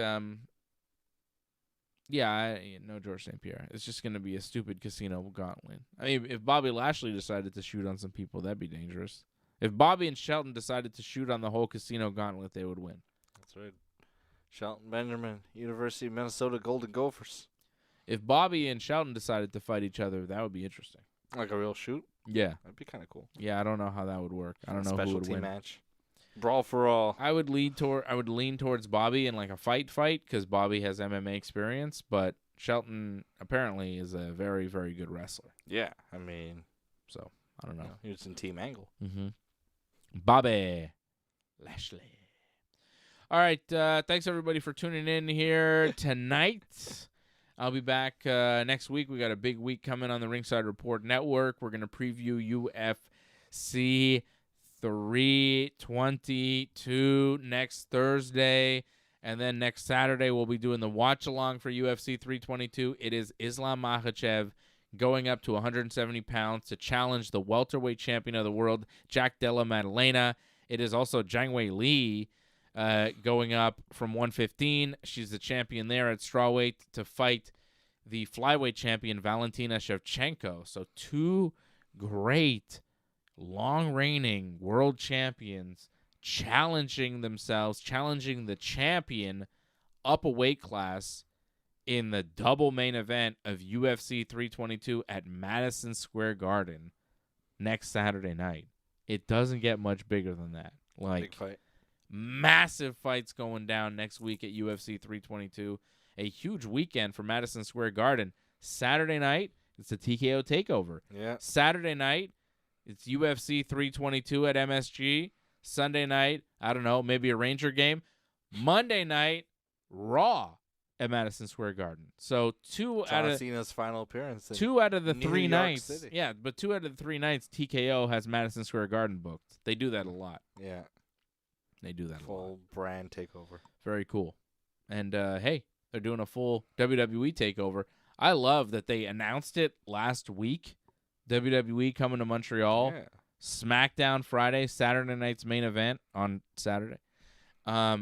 yeah, no George St. Pierre. It's just going to be a stupid casino gauntlet. I mean, if Bobby Lashley decided to shoot on some people, that'd be dangerous. If Bobby and Shelton decided to shoot on the whole casino gauntlet, they would win. That's right. Shelton Benjamin, University of Minnesota Golden Gophers. If Bobby and Shelton decided to fight each other, that would be interesting. Like a real shoot? Yeah. That'd be kind of cool. Yeah, I don't know how that would work. I don't know who would Specialty win. match. Brawl for all. I would lean towards Bobby in like a fight because Bobby has MMA experience, but Shelton apparently is a very, very good wrestler. Yeah, I mean, So, I don't know. he was in Team Angle. Mm-hmm. Bobby Lashley. All right, thanks everybody for tuning in here tonight. I'll be back next week. We got a big week coming on the Ringside Report Network. We're going to preview UFC 322 next Thursday. And then next Saturday, we'll be doing the watch-along for UFC 322. It is Islam Makhachev going up to 170 pounds to challenge the welterweight champion of the world, Jack Della Maddalena. It is also Zhang Wei Li going up from 115. She's the champion there at strawweight to fight the flyweight champion, Valentina Shevchenko. So two great long-reigning world champions challenging themselves, challenging the champion up a weight class in the double main event of UFC 322 at Madison Square Garden next Saturday night. It doesn't get much bigger than that. Like, Big fight. massive fights going down next week at UFC 322. A huge weekend for Madison Square Garden. Saturday night, it's the TKO TakeOver. Yeah. Saturday night, it's UFC 322 at MSG. Sunday night, I don't know, maybe a Ranger game. Monday night, Raw at Madison Square Garden. So John Cena's final appearance. In two out of the New 3 York nights. City. Yeah, but 2 out of the 3 nights, TKO has Madison Square Garden booked. They do that a lot. Yeah. They do that a lot. Full brand takeover. Very cool. And, hey, they're doing a full WWE takeover. I love that they announced it last week. WWE coming to Montreal. Yeah. SmackDown Friday, Saturday night's main event on Saturday. I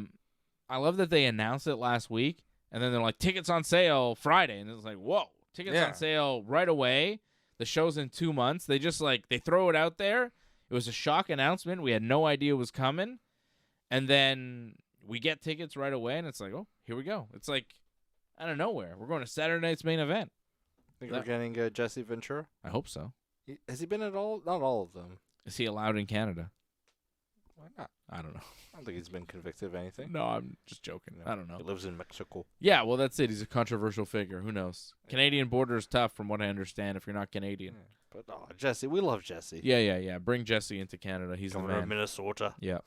love that they announced it last week, and then they're like, tickets on sale Friday. And it's like, whoa, tickets on sale right away. The show's in 2 months. They just, like, they throw it out there. It was a shock announcement. We had no idea it was coming. And then we get tickets right away, and it's like, oh, here we go. It's like out of nowhere. We're going to Saturday night's main event. Think we're getting Jesse Ventura? I hope so. Has he been at all? Not all of them. Is he allowed in Canada? Why not? I don't know. I don't think he's been convicted of anything. No, I'm just joking. I don't know. He lives in Mexico. Yeah, well, that's it. He's a controversial figure. Who knows? Canadian border is tough, from what I understand, if you're not Canadian. Yeah. But Jesse, we love Jesse. Yeah. Bring Jesse into Canada. He's Coming the from man. Minnesota. Yeah.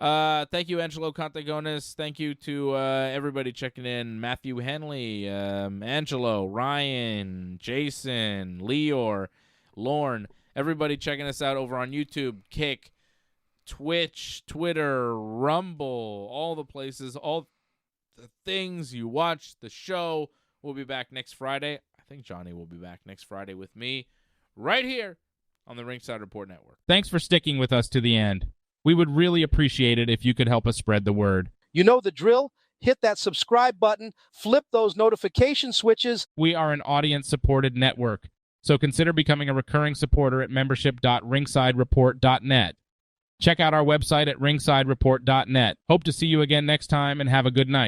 Thank you, Angelo Contagonis. Thank you to everybody checking in. Matthew Henley, Angelo, Ryan, Jason, Leor, Lorne. Everybody checking us out over on YouTube, Kick, Twitch, Twitter, Rumble, all the places, all the things you watch the show. We'll be back next Friday. I think Johnny will be back next Friday with me right here on the Ringside Report Network. Thanks for sticking with us to the end. We would really appreciate it if you could help us spread the word. You know the drill. Hit that subscribe button, flip those notification switches. We are an audience-supported network, so consider becoming a recurring supporter at membership.ringsidereport.net. Check out our website at ringsidereport.net. Hope to see you again next time, and have a good night.